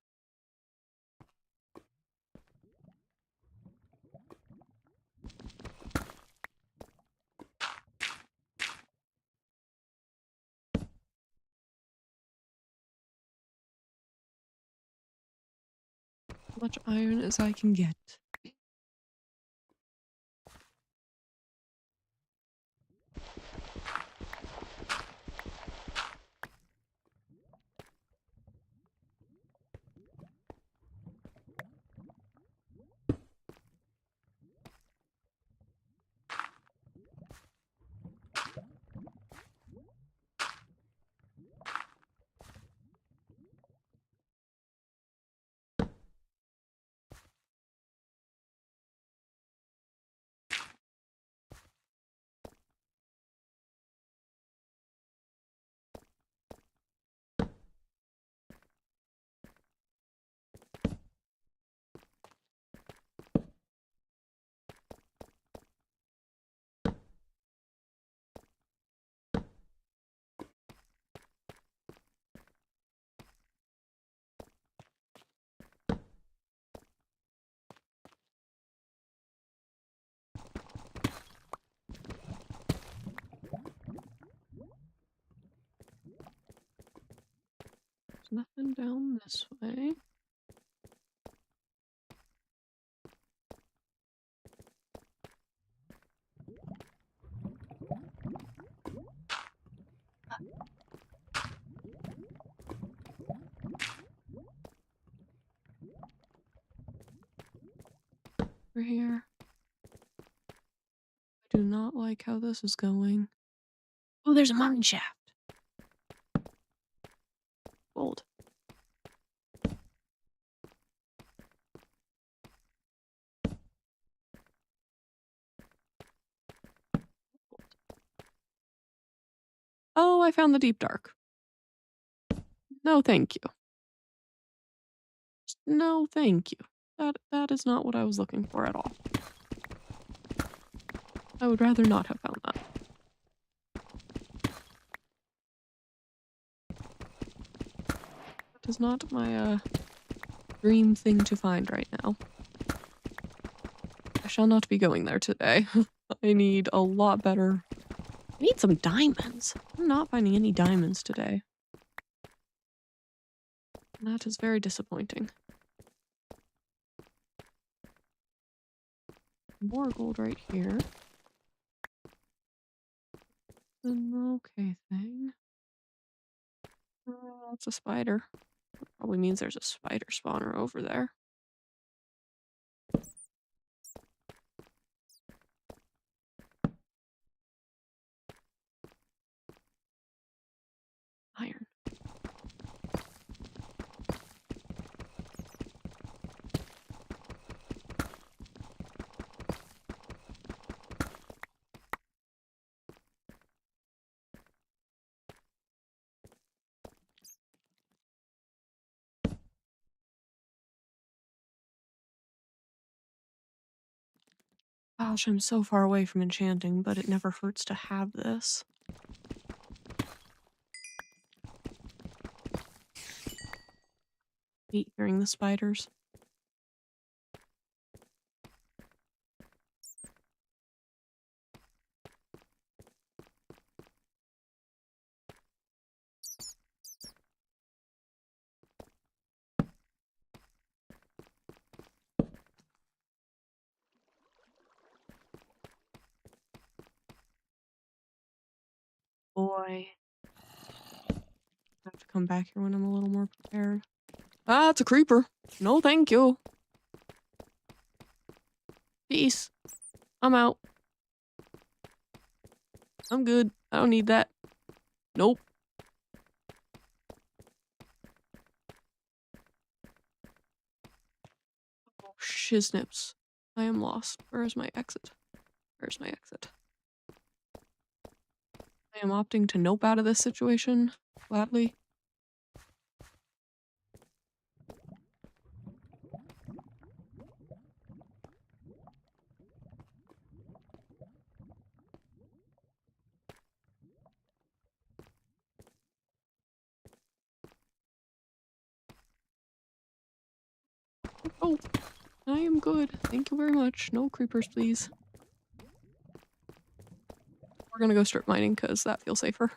As much iron as I can get. There's nothing down this way. We're here. I do not like how this is going. Oh, there's a mine shaft. Gold. Oh, I found the deep dark. No, thank you. No, thank you. That is not what I was looking for at all. I would rather not have found that. That is not my dream thing to find right now. I shall not be going there today. I need a lot better. I need some diamonds. I'm not finding any diamonds today. And that is very disappointing. More gold right here. An okay thing. That's a spider. That probably means there's a spider spawner over there. Iron. Gosh, I'm so far away from enchanting, but it never hurts to have this. Hate hearing the spiders. Boy. I have to come back here when I'm a little more prepared. Ah, it's a creeper. No, thank you. Peace. I'm out. I'm good. I don't need that. Nope. Oh, shiznips. I am lost. Where is my exit? Where's my exit? I am opting to nope out of this situation. Gladly. Oh, I am good. Thank you very much. No creepers, please. We're gonna go strip mining because that feels safer.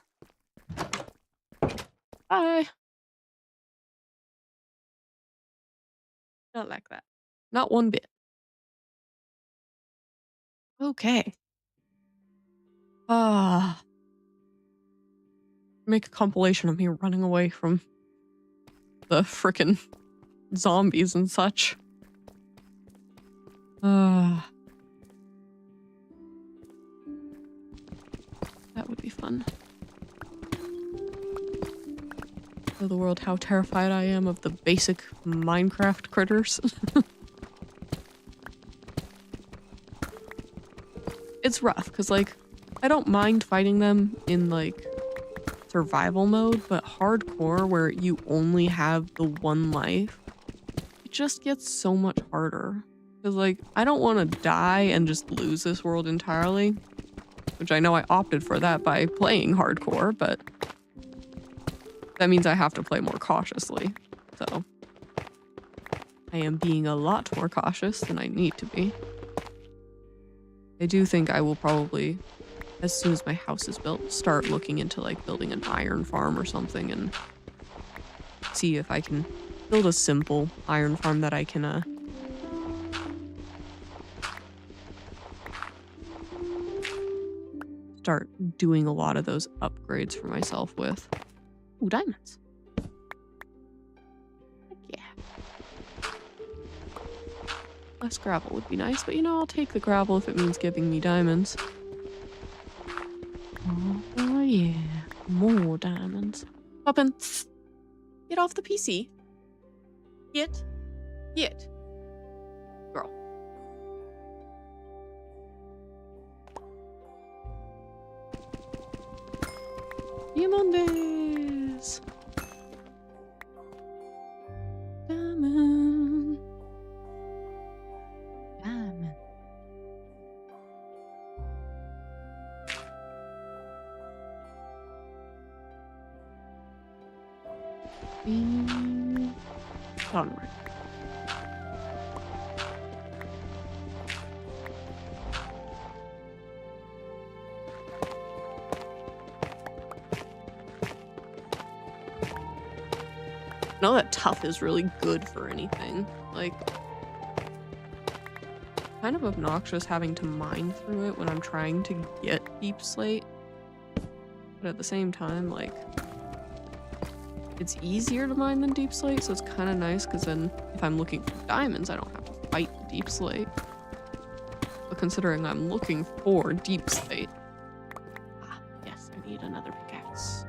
Bye. Not like that. Not one bit. Okay. Ah. Make a compilation of me running away from the frickin' zombies and such. That would be fun. Show the world how terrified I am of the basic Minecraft critters. It's rough, because, like, I don't mind fighting them in, like, survival mode, but hardcore, where you only have the one life, it just gets so much harder. Because, like, I don't want to die and just lose this world entirely, which I know I opted for that by playing hardcore, but that means I have to play more cautiously, so I am being a lot more cautious than I need to be. I do think I will probably, as soon as my house is built, start looking into like building an iron farm or something and see if I can build a simple iron farm that I can start doing a lot of those upgrades for myself with. Ooh, diamonds. Heck yeah. Less gravel would be nice, but you know, I'll take the gravel if it means giving me diamonds. Oh yeah, more diamonds. Poppin'. Get off the PC. Get. Girl. Diamondes. Diamond. Diamond. Onward. I know that tough is really good for anything. Like, kind of obnoxious having to mine through it when I'm trying to get deep slate. But at the same time, like, it's easier to mine than deep slate, so it's kind of nice because then if I'm looking for diamonds, I don't have to fight the deep slate. But considering I'm looking for deep slate. Ah, yes, I need another pickaxe.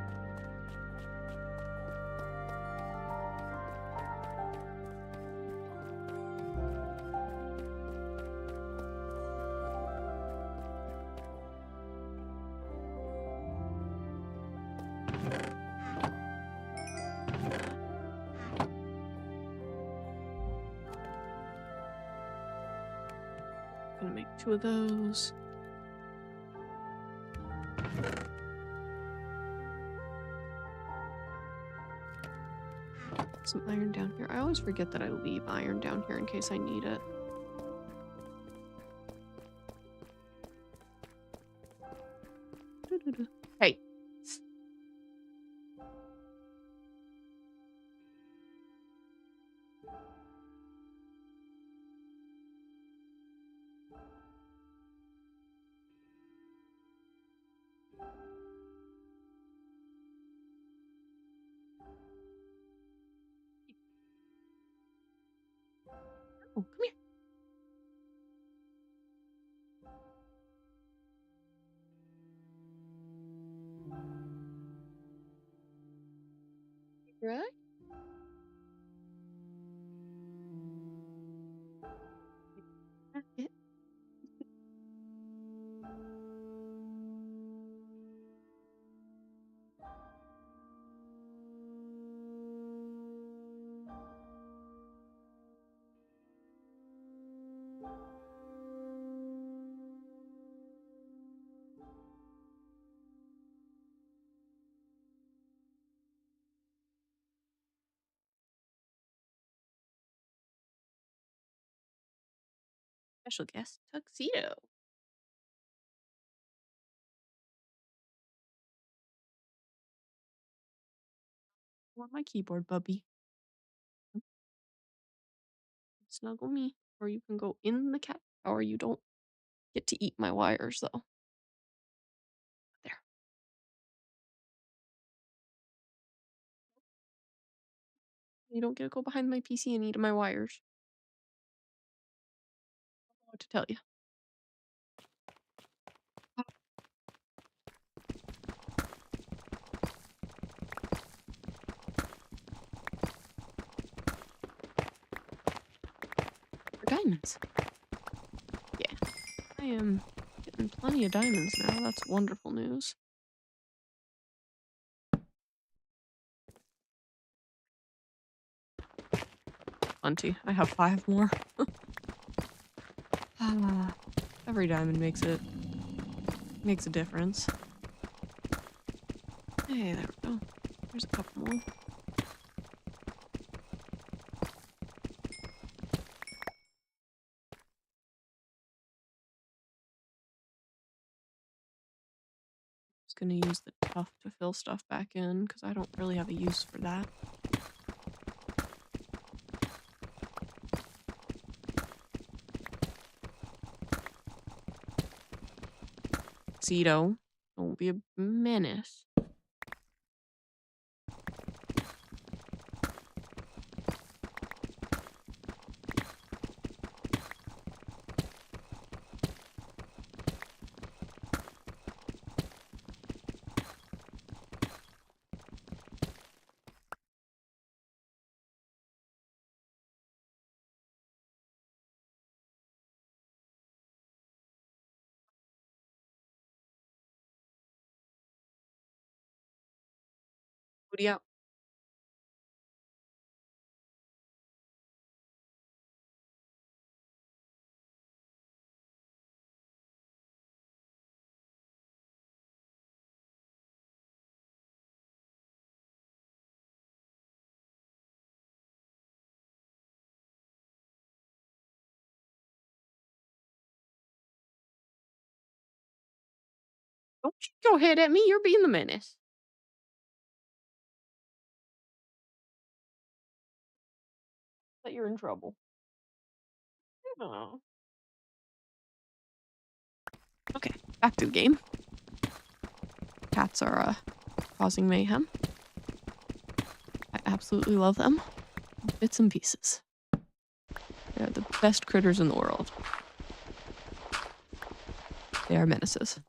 Gonna make 2 of those. Some iron down here. I always forget that I leave iron down here in case I need it. Hey. Oh, come here. Right? It- Special guest tuxedo. On my keyboard, Bubby. Snuggle me, or you can go in the cat, or you don't get to eat my wires though. There. You don't get to go behind my PC and eat my wires. I don't know what to tell you. For diamonds. Yeah. I am getting plenty of diamonds now. That's wonderful news. Plenty. I have 5 more. Ah, every diamond makes a difference. Hey, there we go. There's a couple more. Just gonna use the tuff to fill stuff back in because I don't really have a use for that. Tuxedo, don't be a menace. Booty out. Don't you go ahead at me. You're being the menace. That you're in trouble. Oh. Okay, back to the game. Cats are causing mayhem. I absolutely love them. Bits and pieces. They're the best critters in the world. They are menaces.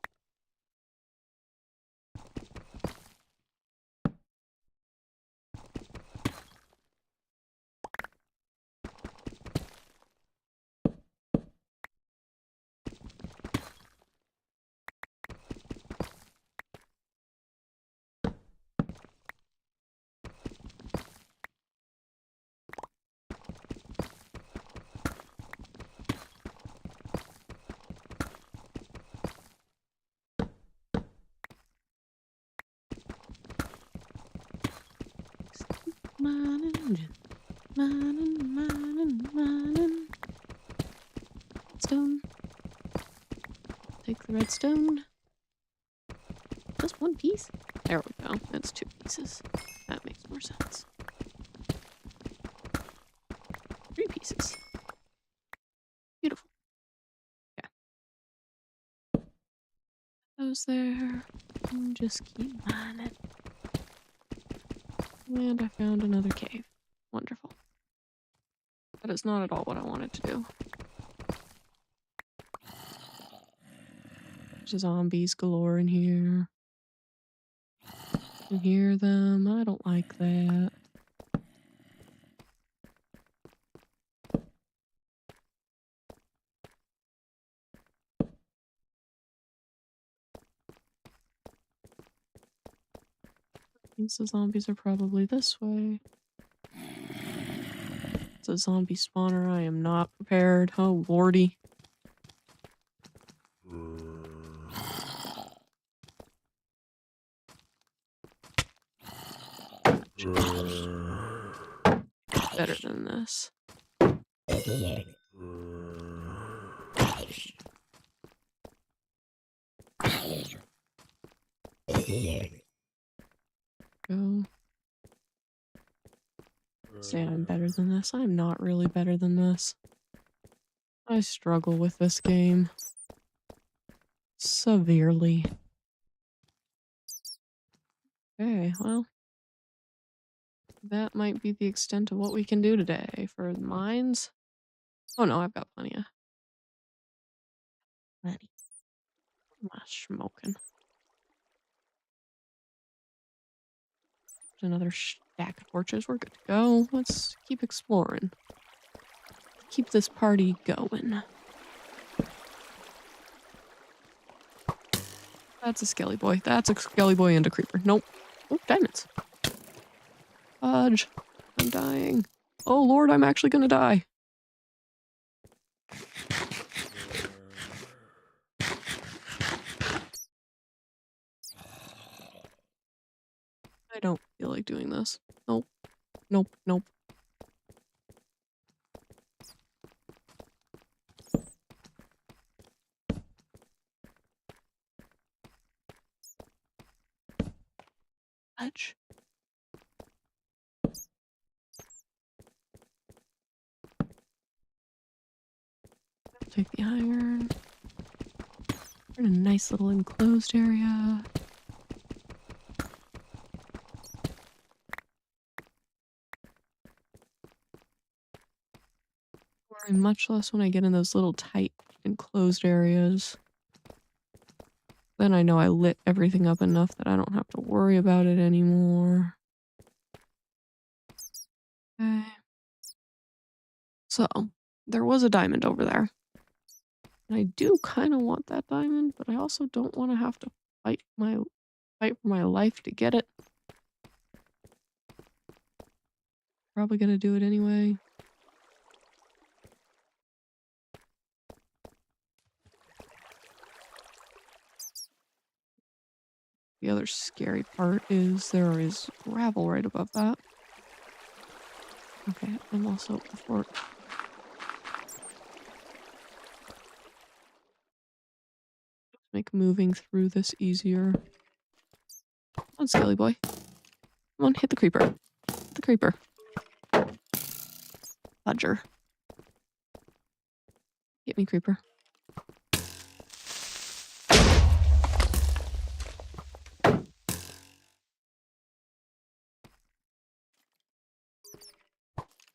Mining, mining, mining, mining. Redstone. Take the redstone. Just one piece? There we go. That's 2 pieces. That makes more sense. 3 pieces. Beautiful. Yeah. Those there. And just keep mining. And I found another cave. Wonderful. That is not at all what I wanted to do. There's zombies galore in here. You hear them. I don't like that. Thinks the zombies are probably this way. It's a zombie spawner. I am not prepared. Oh, lordy. Better than this. Go. Say I'm better than this. I'm not really better than this. I struggle with this game. Severely. Okay, well. That might be the extent of what we can do today. For mines? Oh no, I've got plenty of... Plenty. I'm not smoking. Another stack of torches. We're good to go. Let's keep exploring. Keep this party going. That's a skelly boy. That's a skelly boy and a creeper. Nope. Oh, diamonds. Fudge. I'm dying. Oh lord, I'm actually gonna die. I don't feel like doing this. Nope. Nope. Nope. Fudge. Take the iron. We're in a nice little enclosed area. Worry much less when I get in those little tight enclosed areas. Then I know I lit everything up enough that I don't have to worry about it anymore. Okay. So, there was a diamond over there. And I do kind of want that diamond, but I also don't want to have to fight for my life to get it. Probably gonna do it anyway. The other scary part is there is gravel right above that. Okay, I'm also before. Make moving through this easier. Come on, Skelly boy. Come on, hit the creeper. Hit the creeper. Fudger. Hit me, creeper.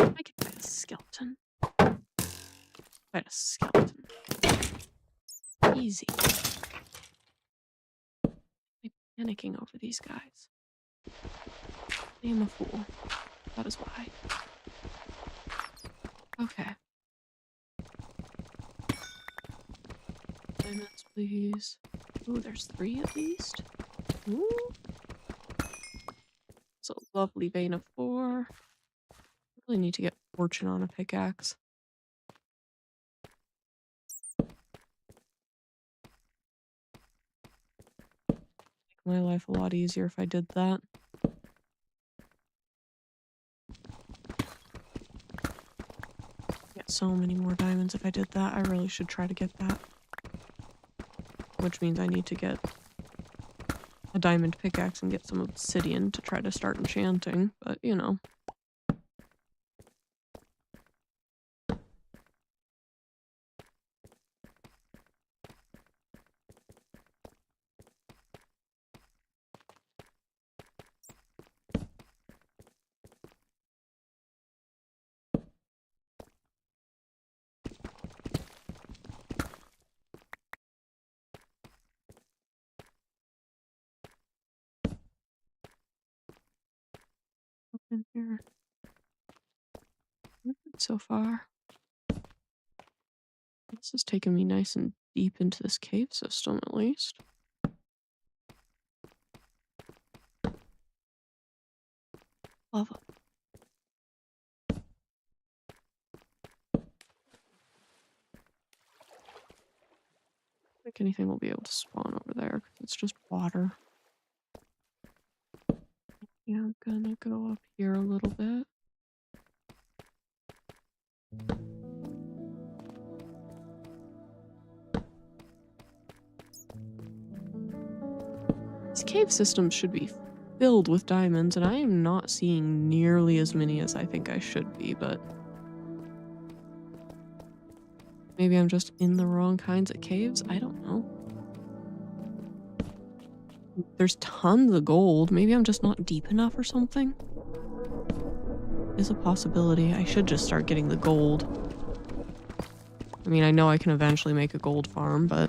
I can fight a skeleton. Fight a skeleton. Easy. I'm panicking over these guys. I am a fool. That is why. Okay. Diamonds, please. Ooh, there's 3 at least. Ooh. So lovely vein of 4. Really need to get fortune on a pickaxe. Make my life a lot easier if I did that. Get so many more diamonds if I did that. I really should try to get that. Which means I need to get a diamond pickaxe and get some obsidian to try to start enchanting, but you know. In here. Good so far. This has taken me nice and deep into this cave system, at least. Lava. I think anything will be able to spawn over there because it's just water. Yeah, I'm gonna go up here a little bit. These cave systems should be filled with diamonds, and I am not seeing nearly as many as I think I should be, but maybe I'm just in the wrong kinds of caves? I don't know. There's tons of gold. Maybe I'm just not deep enough or something. Is a possibility. I should just start getting the gold. I mean, I know I can eventually make a gold farm, but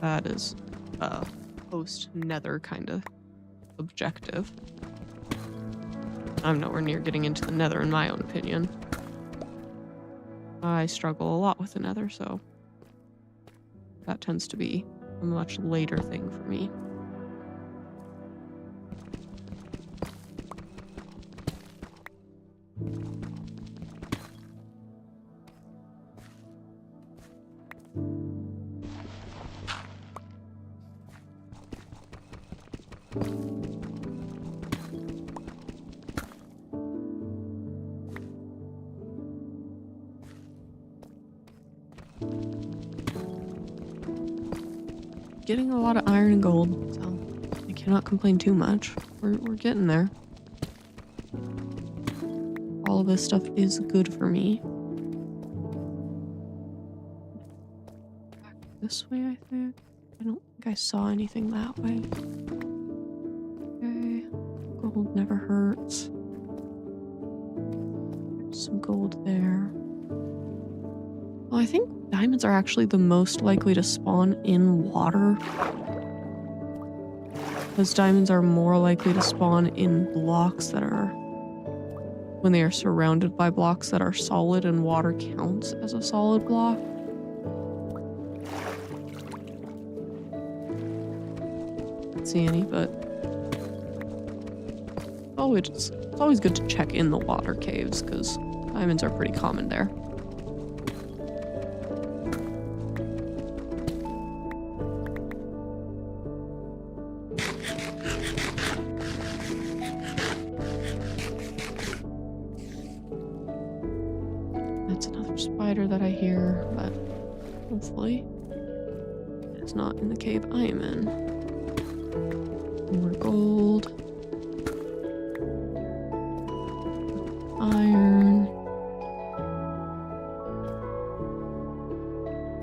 that is a post-nether kind of objective. I'm nowhere near getting into the nether in my own opinion. I struggle a lot with the nether, so that tends to be a much later thing for me. Getting a lot of iron and gold, so I cannot complain too much. We're getting there. All of this stuff is good for me. Back this way, I think. I don't think I saw anything that way. Okay, gold never hurts. There's some gold there. Well, I think diamonds are actually the most likely to spawn in water. Because diamonds are more likely to spawn in blocks that are... when they are surrounded by blocks that are solid and water counts as a solid block. Can't see any, but... it's always good to check in the water caves, because diamonds are pretty common there. That I hear, but hopefully it's not in the cave I am in. More gold. Iron.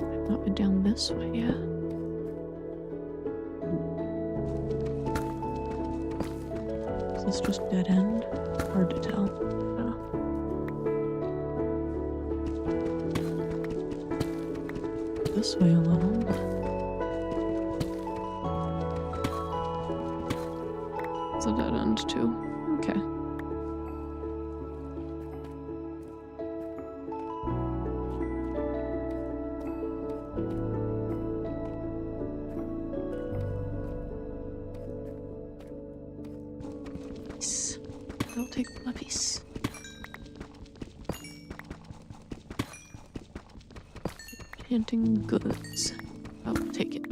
I've not been down this way yet. Is this just dead end? Hard to tell. This way a little. It's a dead end too. Okay. Peace. I'll take the piece. Enchanting goods. I'll take it.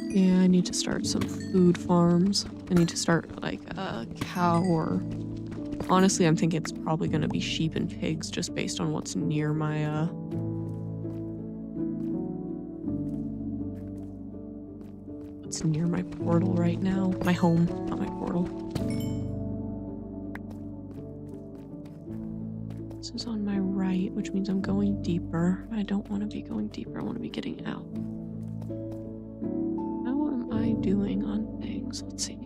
Yeah, I need to start some food farms. I need to start like a cow or... Honestly, I'm thinking it's probably going to be sheep and pigs just based on what's near my what's near my portal right now. My home, not my portal. This is on my right, which means I'm going deeper. I don't want to be going deeper. I want to be getting out. How am I doing on things? Let's see.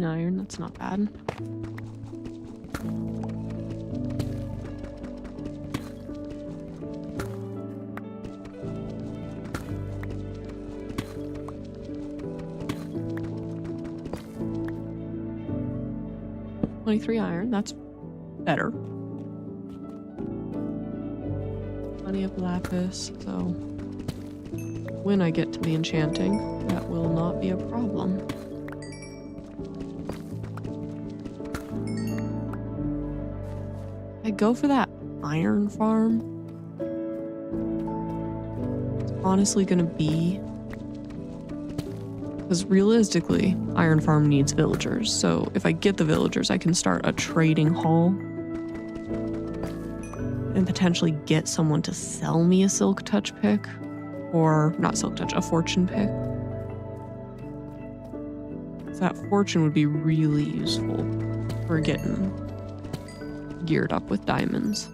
Iron, that's not bad. $23 iron, that's better. plenty of lapis, so when I get to the enchanting, that will not be a problem. I go for that iron farm. It's honestly gonna be, because realistically, iron farm needs villagers. So if I get the villagers, I can start a trading hall and potentially get someone to sell me a silk touch pick, or not silk touch, a fortune pick. So that fortune would be really useful for getting geared up with diamonds.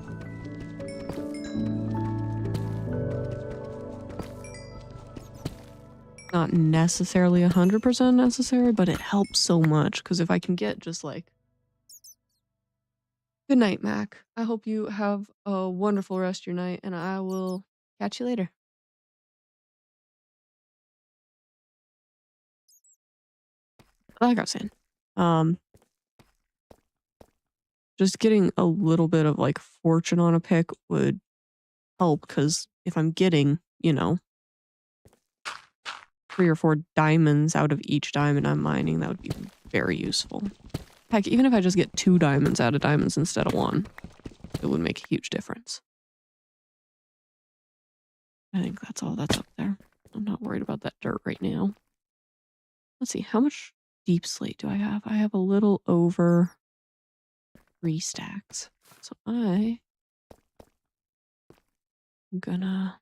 Not necessarily 100% necessary, but it helps so much, because if I can get just like... Good night, Mac. I hope you have a wonderful rest of your night, and I will catch you later. Like I was saying, just getting a little bit of like fortune on a pick would help, because if I'm getting, you know, 3 or 4 diamonds out of each diamond I'm mining, that would be very useful. Heck, even if I just get 2 diamonds out of diamonds instead of 1, it would make a huge difference. I think that's all that's up there. I'm not worried about that dirt right now. Let's see, how much deep slate do I have? I have a little over 3 stacks. So I'm gonna...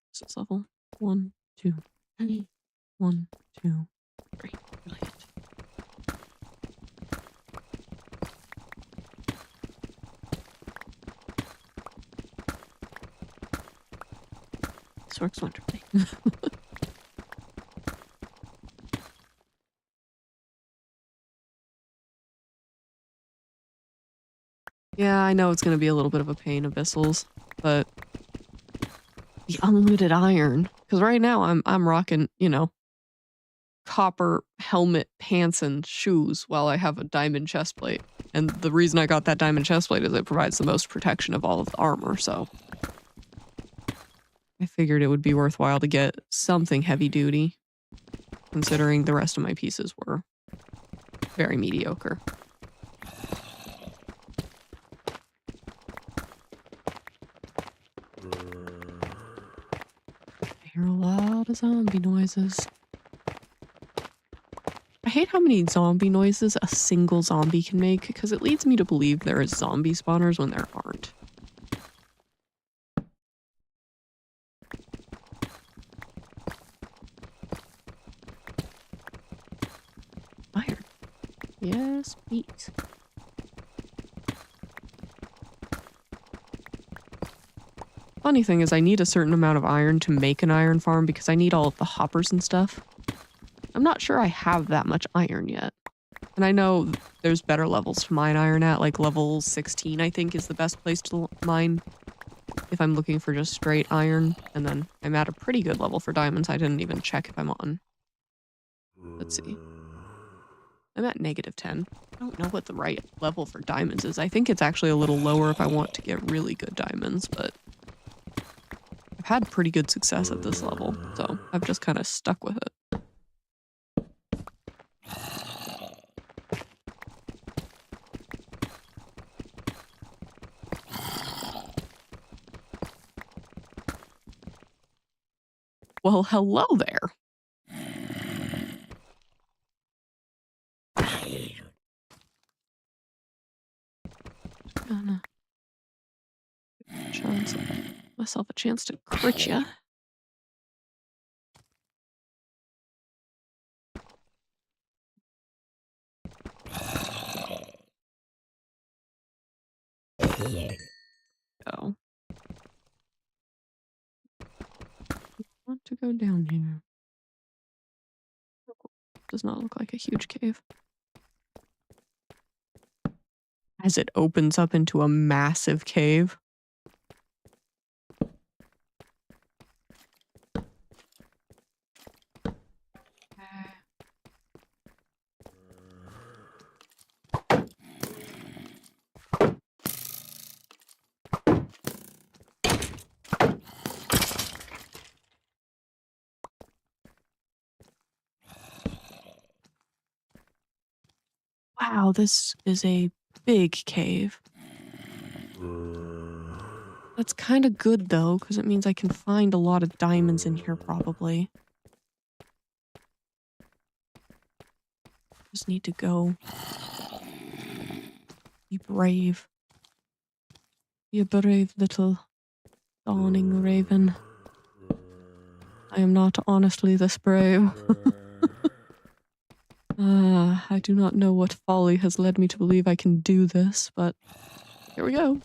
What's this level? 1, 2, 3. 1, 2, 3. Brilliant. This works wonderfully. Yeah, I know it's going to be a little bit of a pain, Abyssals, but the unlimited iron, because right now I'm rocking, you know, copper helmet, pants, and shoes while I have a diamond chestplate. And the reason I got that diamond chestplate is it provides the most protection of all of the armor, so I figured it would be worthwhile to get something heavy duty, considering the rest of my pieces were very mediocre. I hear a lot of zombie noises. I hate how many zombie noises a single zombie can make, because it leads me to believe there is zombie spawners when there aren't. Iron. Yes, please. Funny thing is, I need a certain amount of iron to make an iron farm because I need all of the hoppers and stuff. I'm not sure I have that much iron yet. And I know there's better levels to mine iron at, like level 16 I think is the best place to mine if I'm looking for just straight iron. And then I'm at a pretty good level for diamonds. I didn't even check if I'm on. Let's see. I'm at -10. I don't know what the right level for diamonds is. I think it's actually a little lower if I want to get really good diamonds, but I've had pretty good success at this level, so I've just kind of stuck with it. Well, hello there. Gonna chance myself a chance to crit ya. Go. Want to go down here. Does not look like a huge cave. As it opens up into a massive cave. Wow, this is a big cave. That's kind of good though, because it means I can find a lot of diamonds in here probably. Just need to go. Be brave. Be a brave little dawning raven. I am not honestly this brave. I do not know what folly has led me to believe I can do this, but here we go.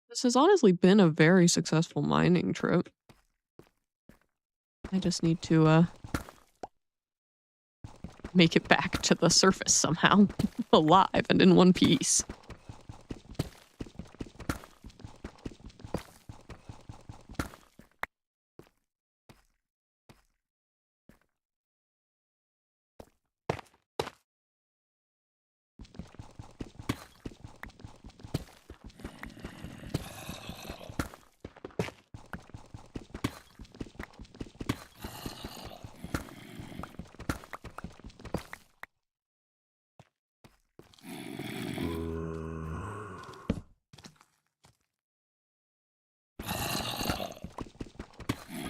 This has honestly been a very successful mining trip. I just need to, make it back to the surface somehow, alive and in one piece.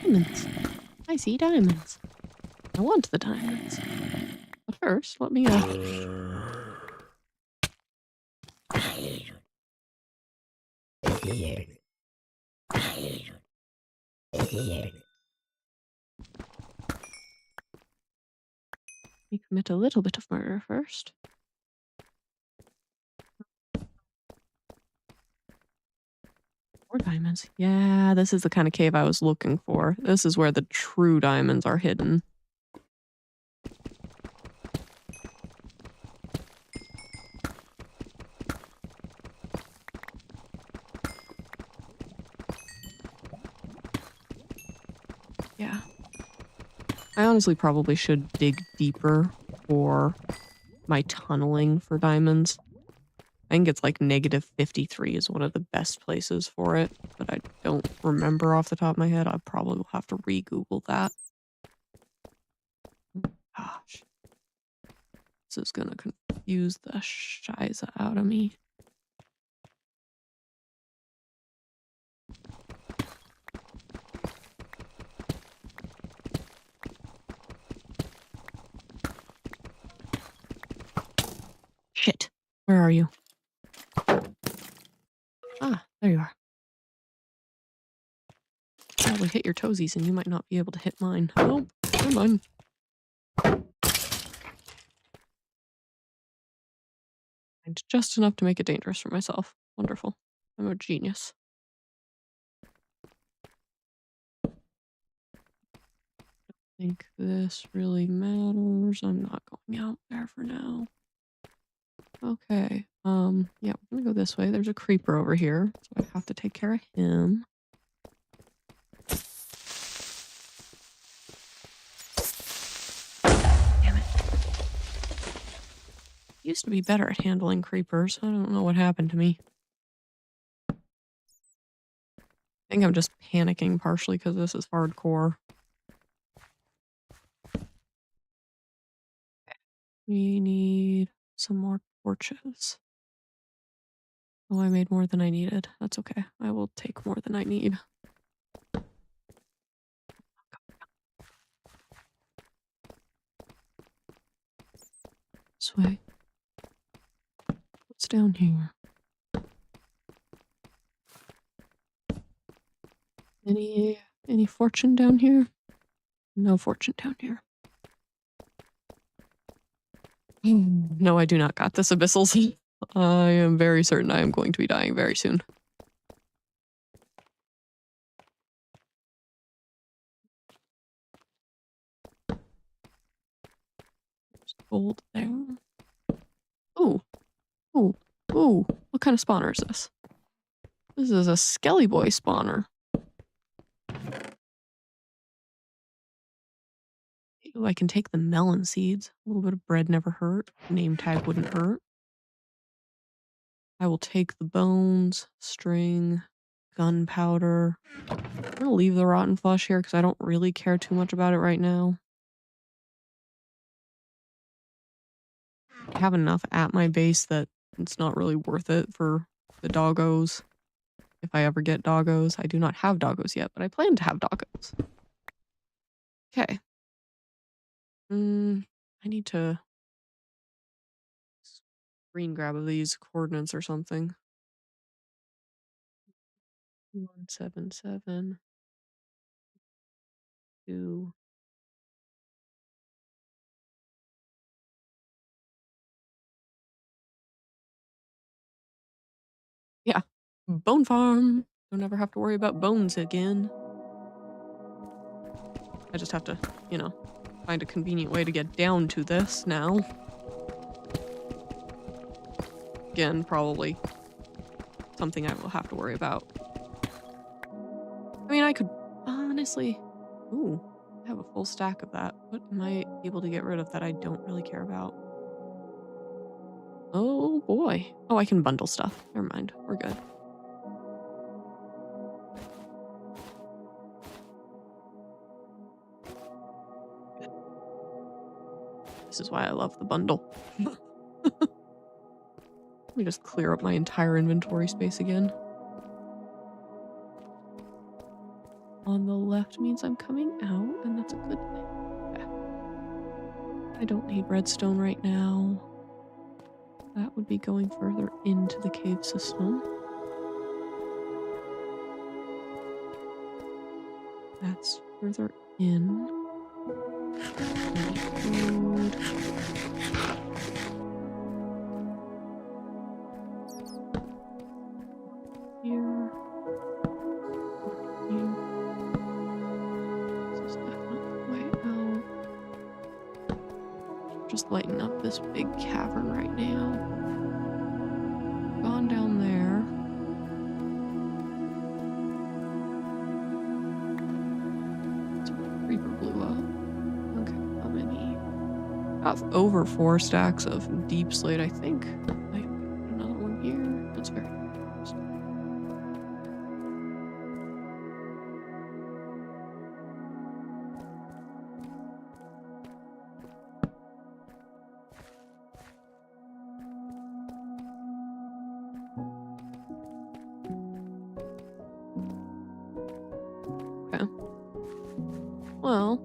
Diamonds. I see diamonds. I want the diamonds. But first, let me, me commit a little bit of murder first. More diamonds. Yeah, this is the kind of cave I was looking for. This is where the true diamonds are hidden. Yeah. I honestly probably should dig deeper for my tunneling for diamonds. I think it's like -53 is one of the best places for it, but I don't remember off the top of my head. I probably will have to re-Google that. Gosh. This is gonna confuse the shiza out of me. Shit. Where are you? Ah, there you are. Probably hit your toesies and you might not be able to hit mine. Oh, never mind. And just enough to make it dangerous for myself. Wonderful. I'm a genius. Think this really matters. I'm not going out there for now. Okay. Yeah, we're gonna go this way. There's a creeper over here, so I have to take care of him. Damn it. Used to be better at handling creepers. I don't know what happened to me. I think I'm just panicking partially because this is hardcore. We need some more torches. Oh, I made more than I needed. That's okay. I will take more than I need. This way. What's down here? Any fortune down here? No fortune down here. No, I do not got this, Abyssals. I am very certain I am going to be dying very soon. There's gold there. Ooh. Ooh. Ooh. What kind of spawner is this? This is a Skelly Boy spawner. Ooh, I can take the melon seeds. A little bit of bread never hurt. Name tag wouldn't hurt. I will take the bones, string, gunpowder. I'm gonna leave the rotten flesh here because I don't really care too much about it right now. I have enough at my base that it's not really worth it for the doggos. If I ever get doggos. I do not have doggos yet, but I plan to have doggos. Okay. I need to screen grab of these coordinates or something. 177 2. Yeah. Bone farm. Don't ever have to worry about bones again. I just have to, you know, find a convenient way to get down to this now. Again, probably something I will have to worry about. I mean, I could honestly... Ooh, I have a full stack of that. What am I able to get rid of that I don't really care about? Oh boy. Oh, I can bundle stuff. Never mind. We're good. This is why I love the bundle. Let me just clear up my entire inventory space again. On the left means I'm coming out, and that's a good thing. Okay. I don't need redstone right now. That would be going further into the cave system. That's further in. Food. Here. Here. This is definitely the way out. Just lighten up this big cavern right now. Gone down there. Creeper blew up. Okay, how many? Got over 4 stacks of deep slate, I think. I put another one here. That's very nice. Okay. Well,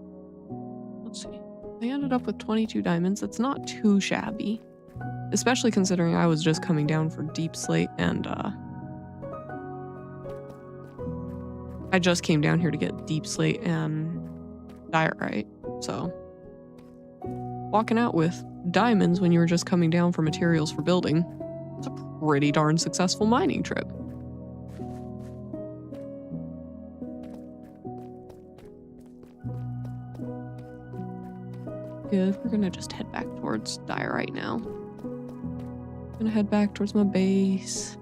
let's see. I ended up with 22 diamonds. That's not too shabby. Especially considering I was just coming down for deep slate and I just came down here to get deep slate and diorite. So walking out with diamonds when you were just coming down for materials for building, it's a pretty darn successful mining trip. Good. We're gonna just head back towards diorite now. Gonna head back towards my base.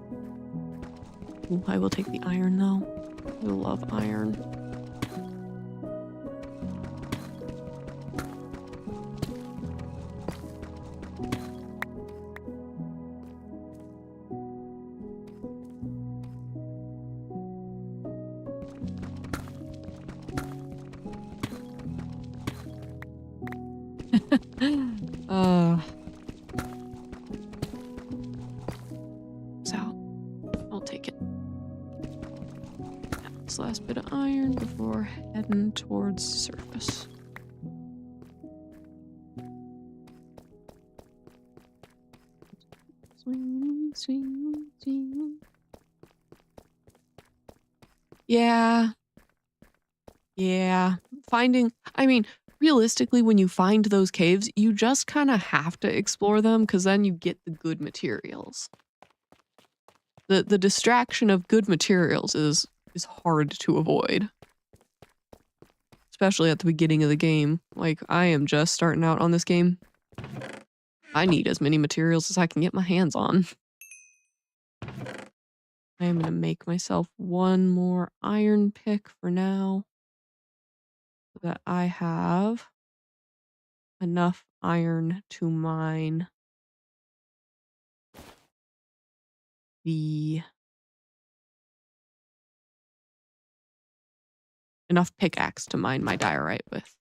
Ooh, I will take the iron though. I love iron. So I'll take it. This last bit of iron before heading towards surface. Swing, swing, swing. Yeah. Yeah. I mean, realistically, when you find those caves, you just kind of have to explore them because then you get the good materials. The distraction of good materials is hard to avoid. Especially at the beginning of the game. Like, I am just starting out on this game. I need as many materials as I can get my hands on. I am gonna make myself one more iron pick for now. So that I have enough iron to mine the enough pickaxe to mine my diorite with.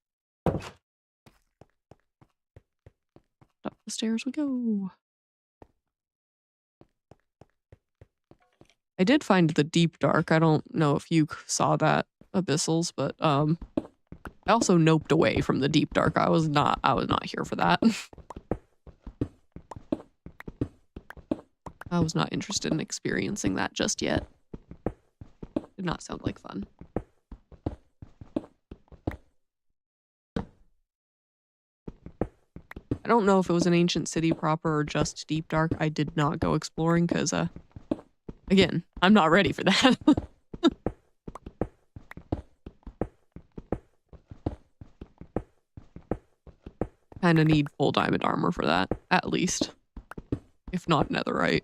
Up the stairs we go. I did find the deep dark. I don't know if you saw that, Abyssals, but I also noped away from the deep dark. I was not here for that. I was not interested in experiencing that just yet. Did not sound like fun. I don't know if it was an ancient city proper or just deep dark. I did not go exploring because, again, I'm not ready for that. Kinda need full diamond armor for that, at least. If not netherite.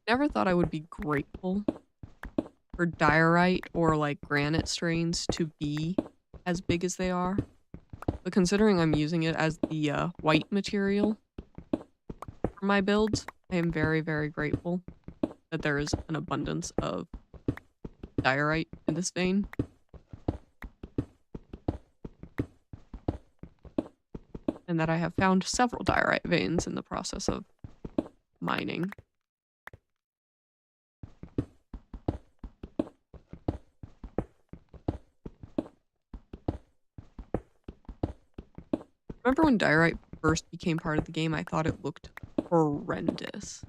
Never thought I would be grateful for diorite or like granite strains to be as big as they are. But considering I'm using it as the white material for my builds, I am very, very grateful that there is an abundance of diorite in this vein. And that I have found several diorite veins in the process of mining. Remember when diorite first became part of the game, I thought it looked horrendous.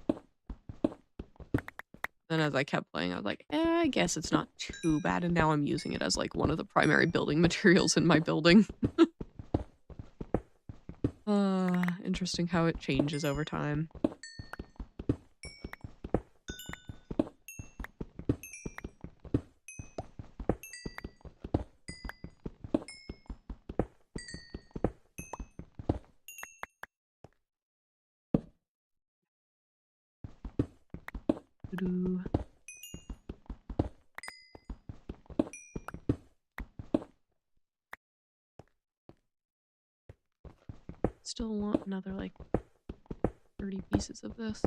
Then as I kept playing, I was like, I guess it's not too bad, and now I'm using it as like one of the primary building materials in my building. Interesting how it changes over time. Doo-doo. Still want another like 30 pieces of this.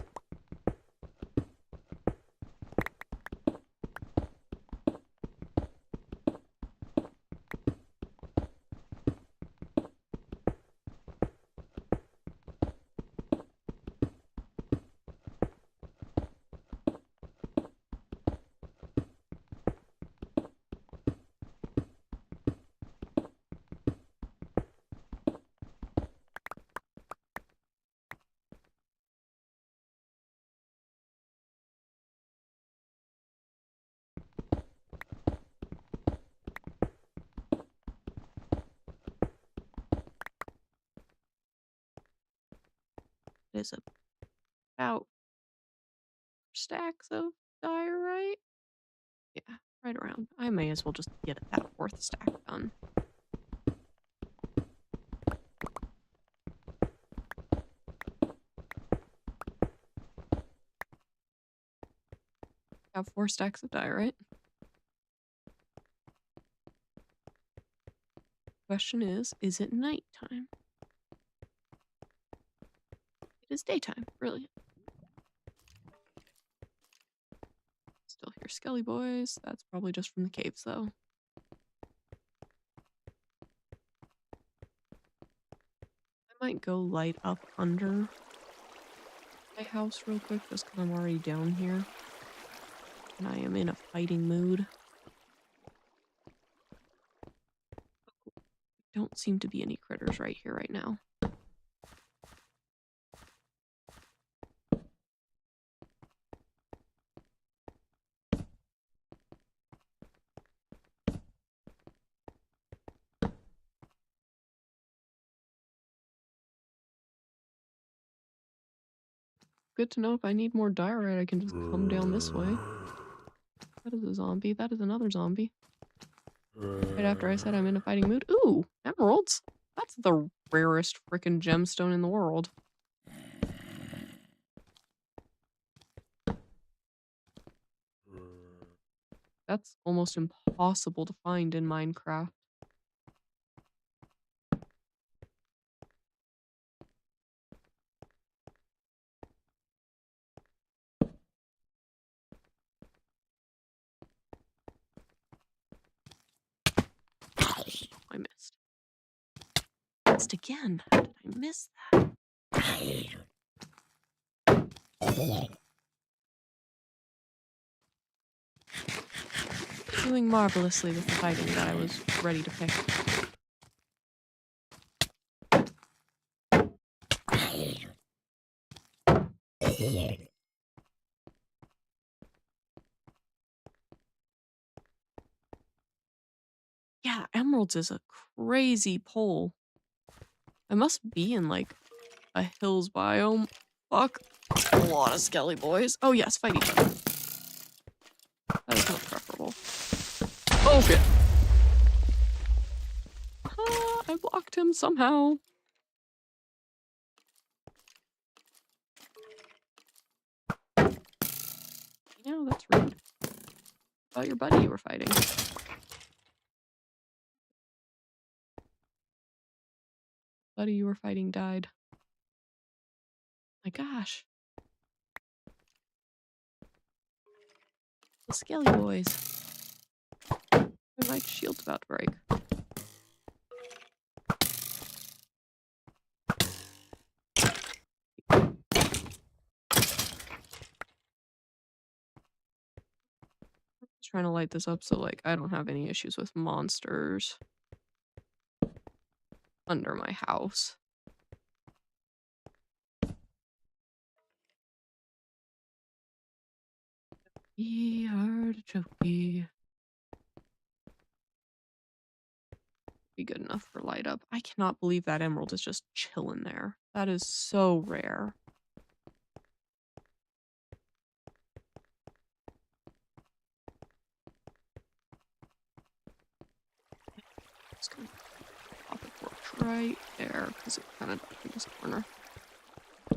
It is about stacks of diorite. Yeah, right around. I may as well just get that fourth stack done. Have 4 stacks of diorite. Question is it nighttime? It is daytime, really. Still hear Skelly boys. That's probably just from the caves, though. I might go light up under my house real quick, just because I'm already down here. And I am in a fighting mood. don't seem to be any critters right here right now. Good to know if I need more diorite, I can just come down this way. That is a zombie. That is another zombie. Right after I said I'm in a fighting mood. Ooh, emeralds. That's the rarest frickin' gemstone in the world. That's almost impossible to find in Minecraft. I missed. Missed again. How did I miss that? Doing marvelously with the fighting that I was ready to pick. Yeah, emeralds is a crazy pull. I must be in like a hills biome. Fuck. A lot of skelly boys. Oh yes, fight each other. That is not preferable. Oh shit. Ah, I blocked him somehow. You know, that's rude. About your buddy you were fighting. Buddy you were fighting died. My gosh. The skelly boys. My shield's about to break. Just trying to light this up so like I don't have any issues with monsters under my house. Artichoke. Be good enough for light up. I cannot believe that emerald is just chilling there. That is so rare. Just gonna pop a torch right there because it's kind of dark in this corner. I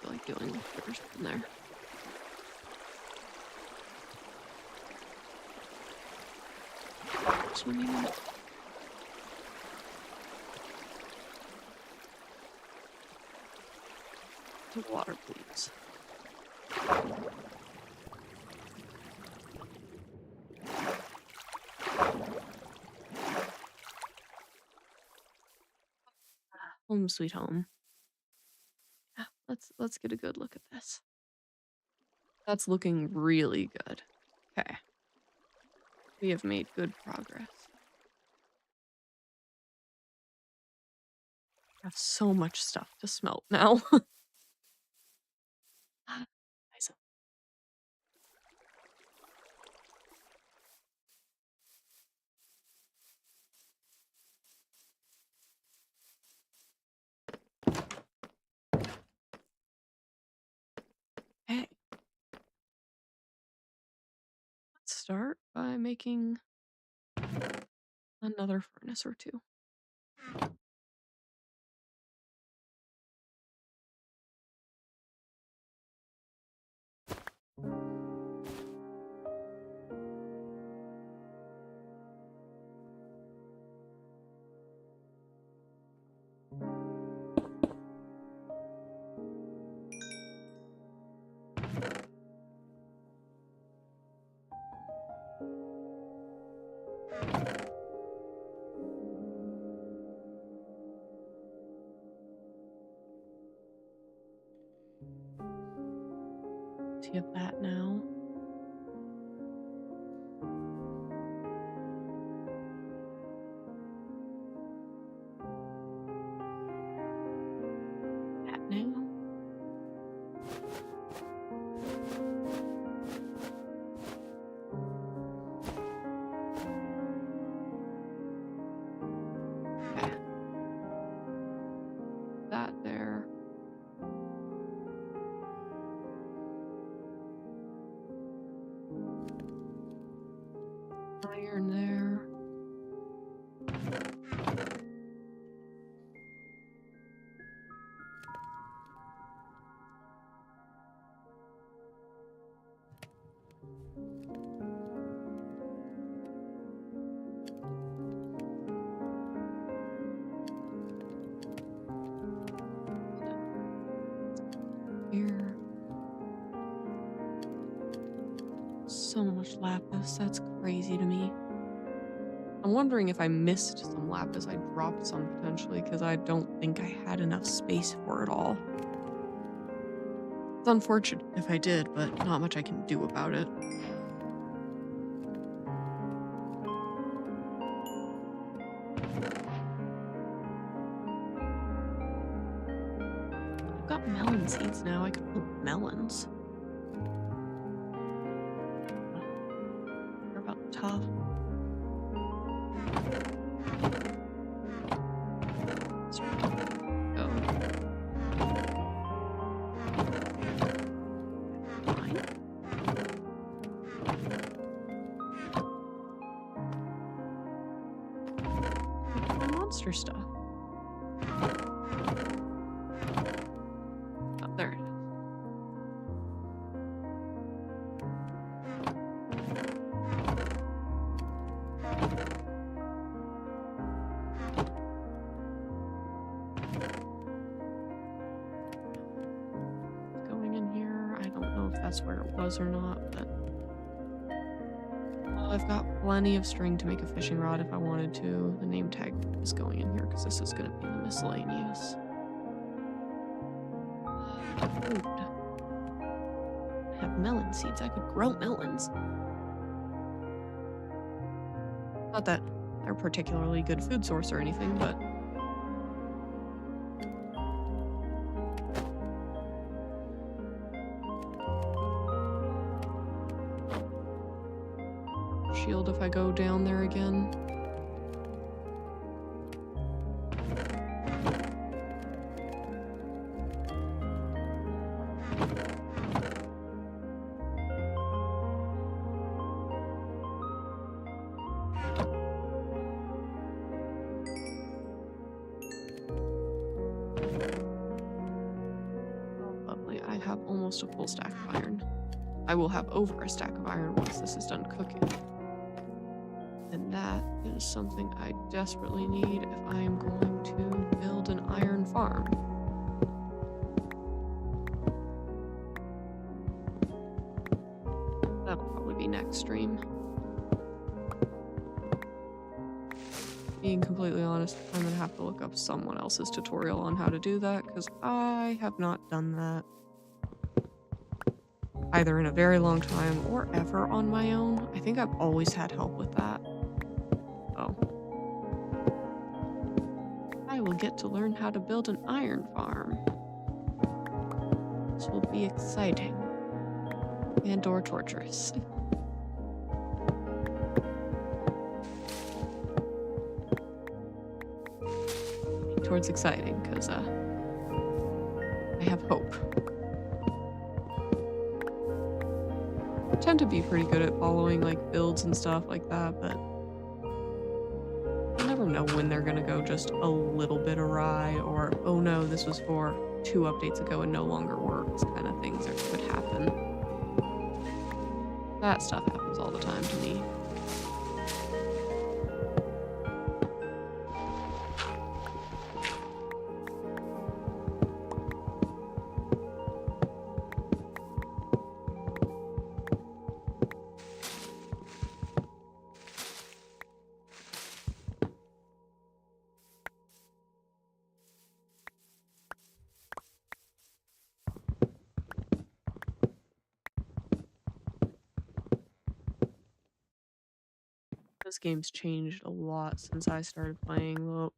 feel like dealing with critters in there. Swimming in it. The water, please. Home sweet home. Yeah, let's get a good look at this. That's looking really good. Okay. We have made good progress. I have so much stuff to smelt now. Nice. Hey. Let's start by making another furnace or two. So you have that now. iron there. Here. So much lapis, that's crazy to me. I'm wondering if I missed some lapis. I dropped some potentially because I don't think I had enough space for it all. It's unfortunate if I did, but not much I can do about it. I've got melon seeds now. I could plant melons. They're about tough. Monster stuff. Oh, there it is. Going in here, I don't know if that's where it was or not, but I've got plenty of string to make a fishing rod if I wanted to. The name tag is going in here because this is going to be the miscellaneous. Food. I have melon seeds. I could grow melons. Not that they're a particularly good food source or anything, but shield if I go down there again. Oh, lovely. I have almost a full stack of iron. I will have over a stack of iron once this is done cooking. And that is something I desperately need if I am going to build an iron farm. That'll probably be next stream. Being completely honest, I'm gonna have to look up someone else's tutorial on how to do that because I have not done that either in a very long time or ever on my own. I think I've always had help with that. Oh. I will get to learn how to build an iron farm. This will be exciting. And/or torturous. Towards exciting, because I have hope. I tend to be pretty good at following like builds and stuff like that, but you never know when they're gonna go just a little bit awry, or oh no, this was for 2 updates ago and no longer works kind of things that could happen. That stuff happens all the time to me. This game's changed a lot since I started playing. Well,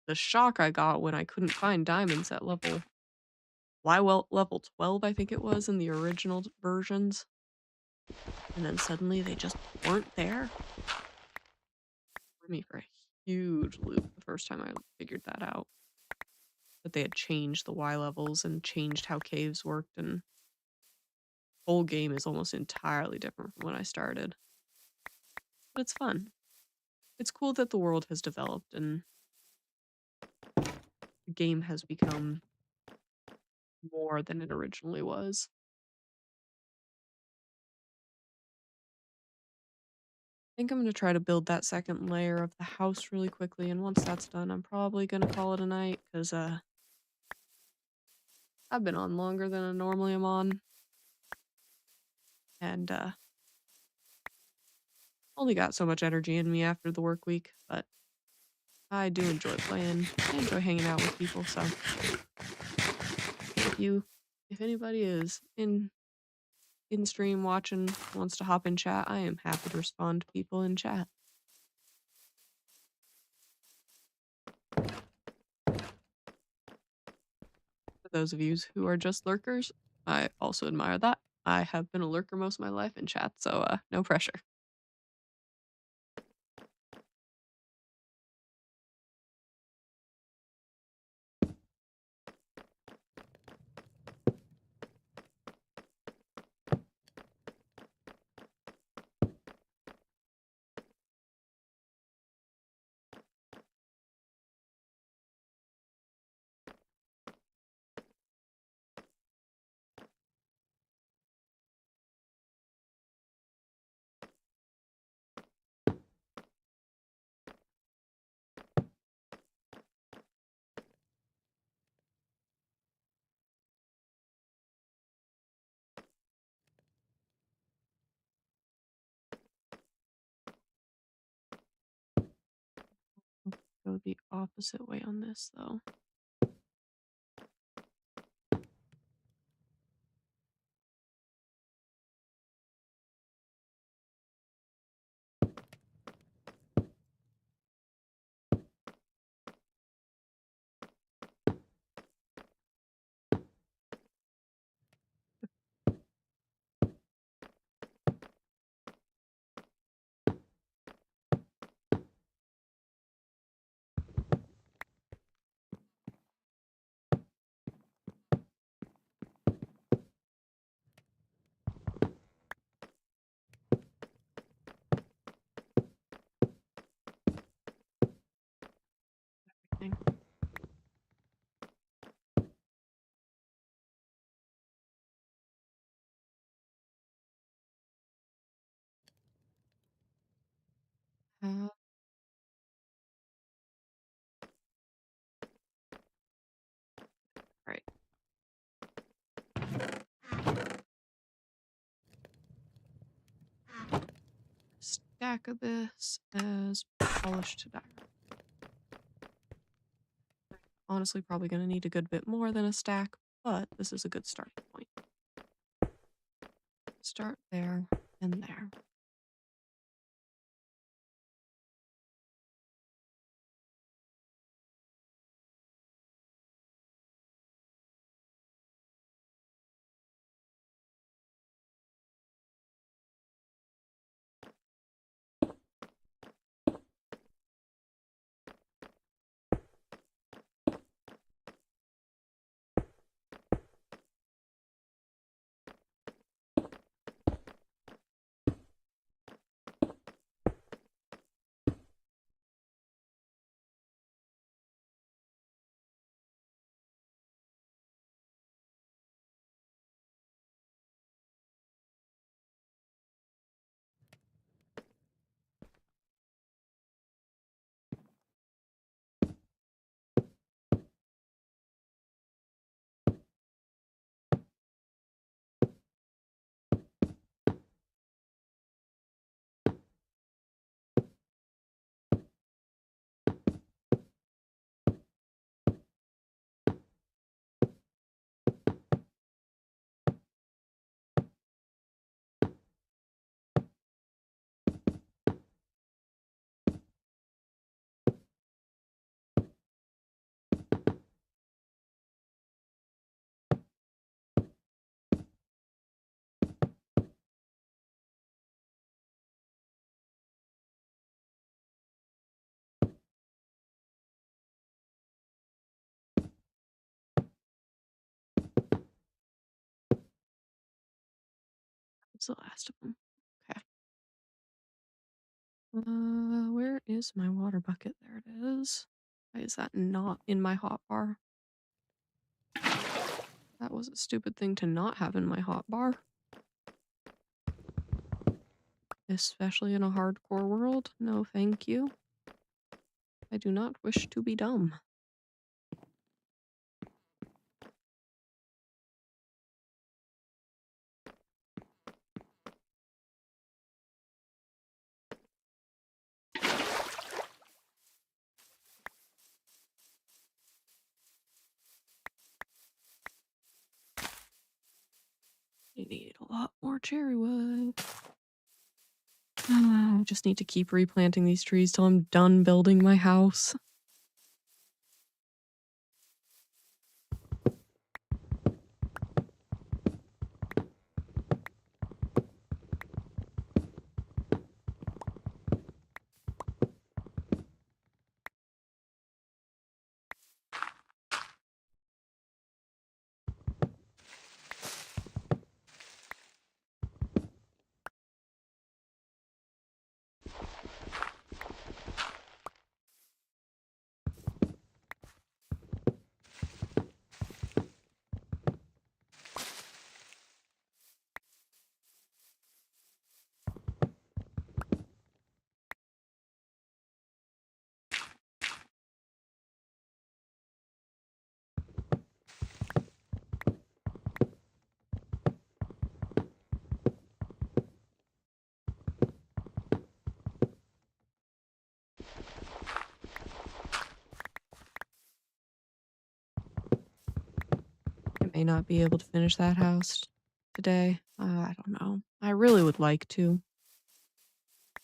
the shock I got when I couldn't find diamonds at level level 12, I think it was in the original versions. And then suddenly they just weren't there. Threw me for a huge loop the first time I figured that out. That they had changed the Y levels and changed how caves worked, and the whole game is almost entirely different from when I started. but it's fun. It's cool that the world has developed and the game has become more than it originally was. I think I'm gonna try to build that second layer of the house really quickly, and once that's done, I'm probably gonna call it a night because I've been on longer than I normally am on, and only got so much energy in me after the work week, but I do enjoy playing. I enjoy hanging out with people, so if you if anybody is in stream watching, wants to hop in chat, I am happy to respond to people in chat. For those of you who are just lurkers, I also admire that. I have been a lurker most of my life in chat, so no pressure. Go the opposite way on this though. Everything. Uh, right. Stack of this as polished tobacco. Honestly, probably gonna need a good bit more than a stack, but this is a good starting point. Start there and there. What's the last of them? Okay. Where is my water bucket? There it is. Why is that not in my hotbar? That was a stupid thing to not have in my hotbar. Especially in a hardcore world. No, thank you. I do not wish to be dumb. I need a lot more cherry wood. I just need to keep replanting these trees till I'm done building my house. I may not be able to finish that house today. I don't know. I really would like to.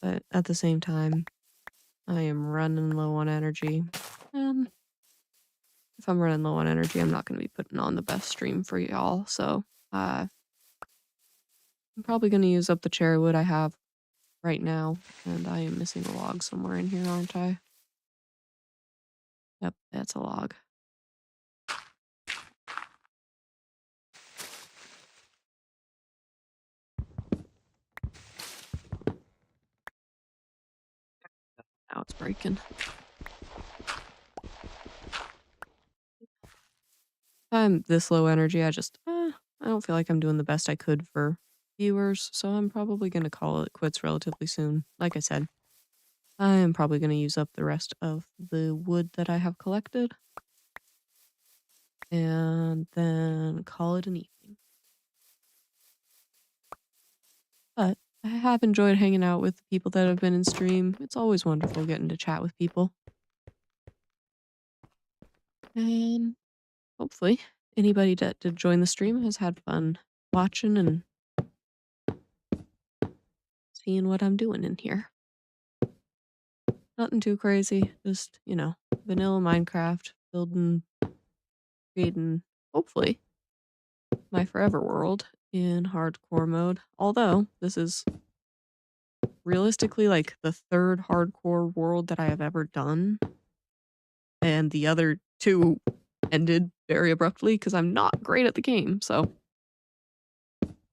But at the same time, I am running low on energy. And if I'm running low on energy, I'm not going to be putting on the best stream for y'all. So I'm probably going to use up the cherry wood I have right now. And I am missing a log somewhere in here, aren't I? Yep, that's a log. Now it's breaking. I'm this low energy. I don't feel like I'm doing the best I could for viewers. So I'm probably going to call it quits relatively soon. Like I said, I am probably going to use up the rest of the wood that I have collected. And then call it an evening. But I have enjoyed hanging out with the people that have been in stream. It's always wonderful getting to chat with people. And hopefully anybody that did join the stream has had fun watching and seeing what I'm doing in here. Nothing too crazy, just, vanilla Minecraft, building, creating, hopefully, my forever world in hardcore mode. Although, this is realistically like the third hardcore world that I have ever done. And the other two ended very abruptly because I'm not great at the game, so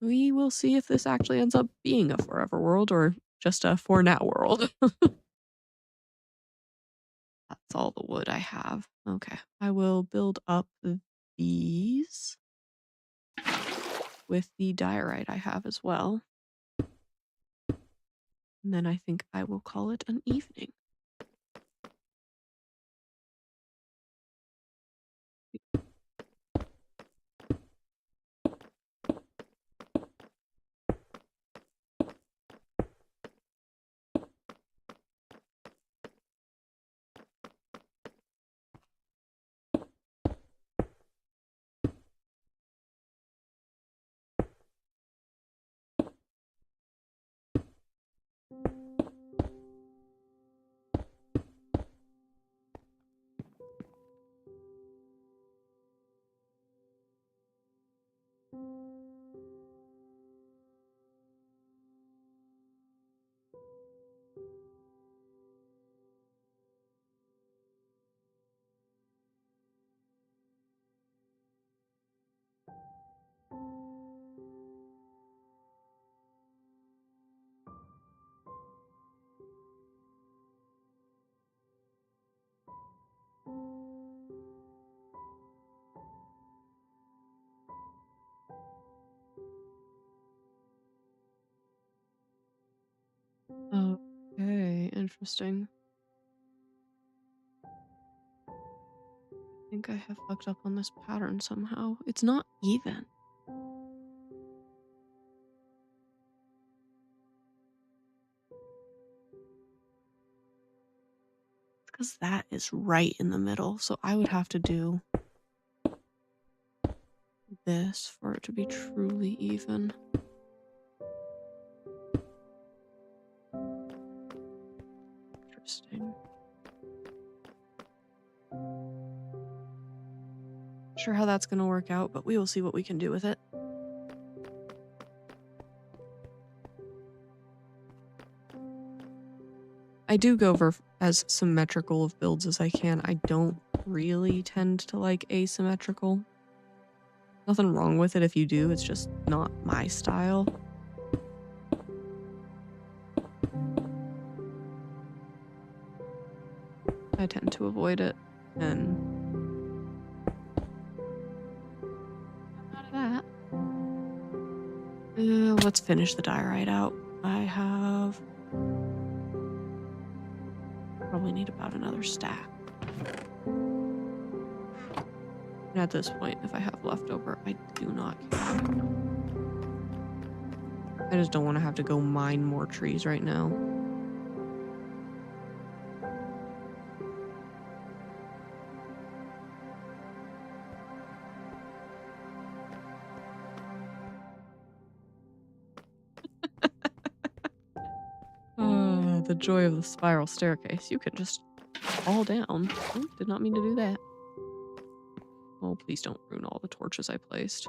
we will see if this actually ends up being a forever world or just a for now world. That's all the wood I have. Okay, I will build up these with the diorite I have as well. And then I think I will call it an evening. Okay, interesting. I think I have fucked up on this pattern somehow. It's not even. Because that is right in the middle, so I would have to do this for it to be truly even. Interesting. Sure how that's gonna work out, but we will see what we can do with it. I do go for as symmetrical of builds as I can. I don't really tend to like asymmetrical. Nothing wrong with it if you do, it's just not my style. I tend to avoid it, and out of that. Let's finish the diorite out. I have probably need about another stack. And at this point, if I have leftover, I do not care. I just don't want to have to go mine more trees right now. The joy of the spiral staircase. You can just fall down. Oh, did not mean to do that. Oh, please don't ruin all the torches I placed.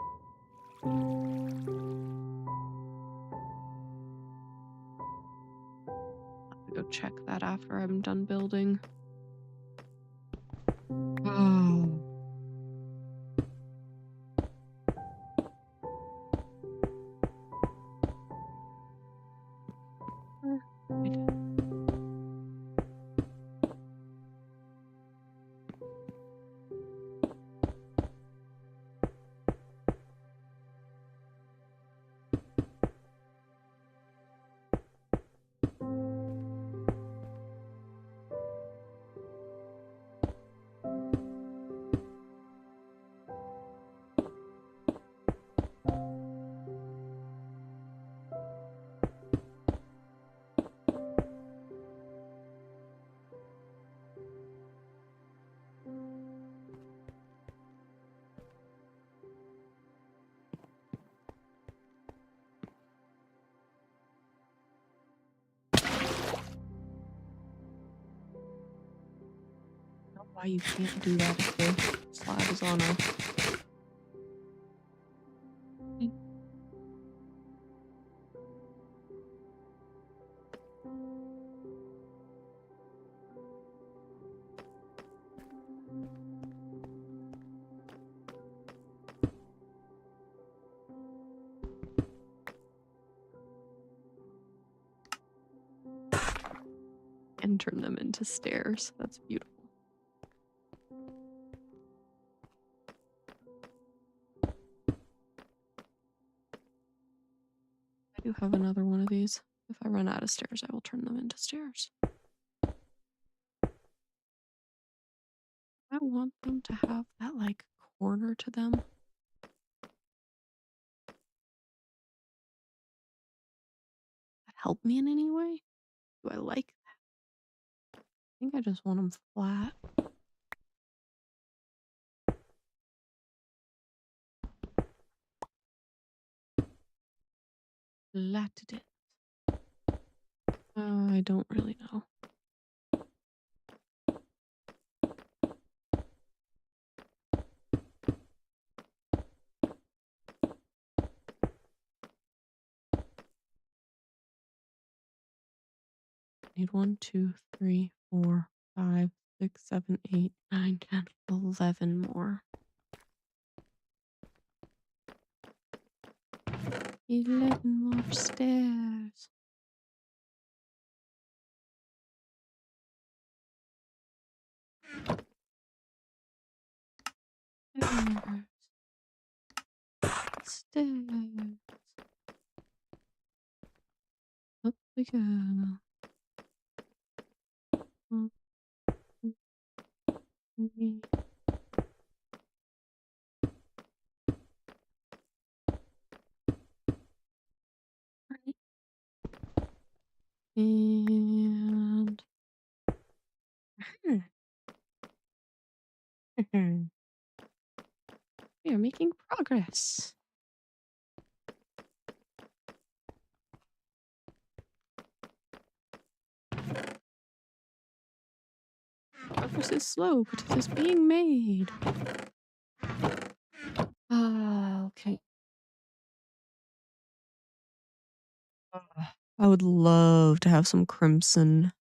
Go check that after I'm done building. Oh. Why you can't do that if the slab is on a and turn them into stairs. That's beautiful. I do have another one of these. If I run out of stairs, I will turn them into stairs. I want them to have that like corner to them. That help me in any way? Do I like that? I think I just want them flat. Flatted it. I don't really know. Need 1, 2, 3, 4, 5, 6, 7, 8, 9, 10, 11 more. 11 more stairs. Stairs. Stairs. Oh, Like mm, mm, mm, right. And we are making progress. Progress is slow, but it is being made. Ah, okay. I would love to have some crimson.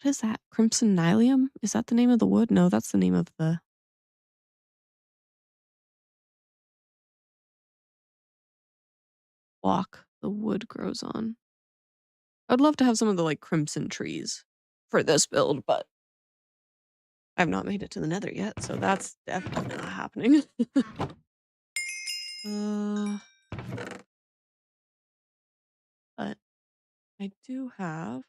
What is that? Crimson nylium? Is that the name of the wood? No, that's the name of the block the wood grows on. I'd love to have some of the like crimson trees for this build, but I've not made it to the nether yet, so that's definitely not happening. uh, but I do have.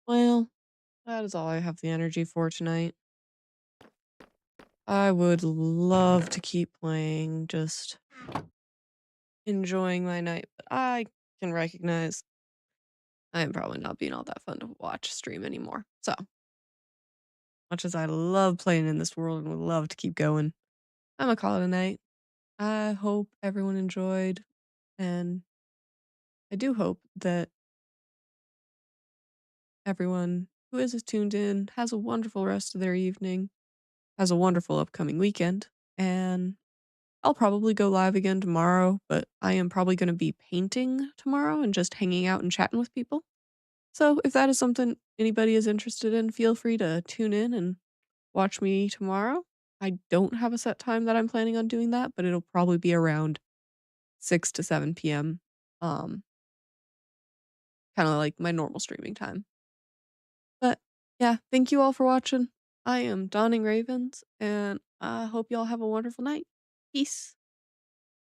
Well, that is all I have the energy for tonight. I would love to keep playing, just enjoying my night, but I can recognize I am probably not being all that fun to watch stream anymore. So, much as I love playing in this world and would love to keep going, I'm gonna call it a night. I hope everyone enjoyed, and I do hope that everyone who is tuned in has a wonderful rest of their evening, has a wonderful upcoming weekend, and I'll probably go live again tomorrow, but I am probably going to be painting tomorrow and just hanging out and chatting with people. So if that is something anybody is interested in, feel free to tune in and watch me tomorrow. I don't have a set time that I'm planning on doing that, but it'll probably be around 6 to 7 p.m. Um, kind of like my normal streaming time. But yeah, thank you all for watching. I am Dawning Ravens, and I hope y'all have a wonderful night. Peace.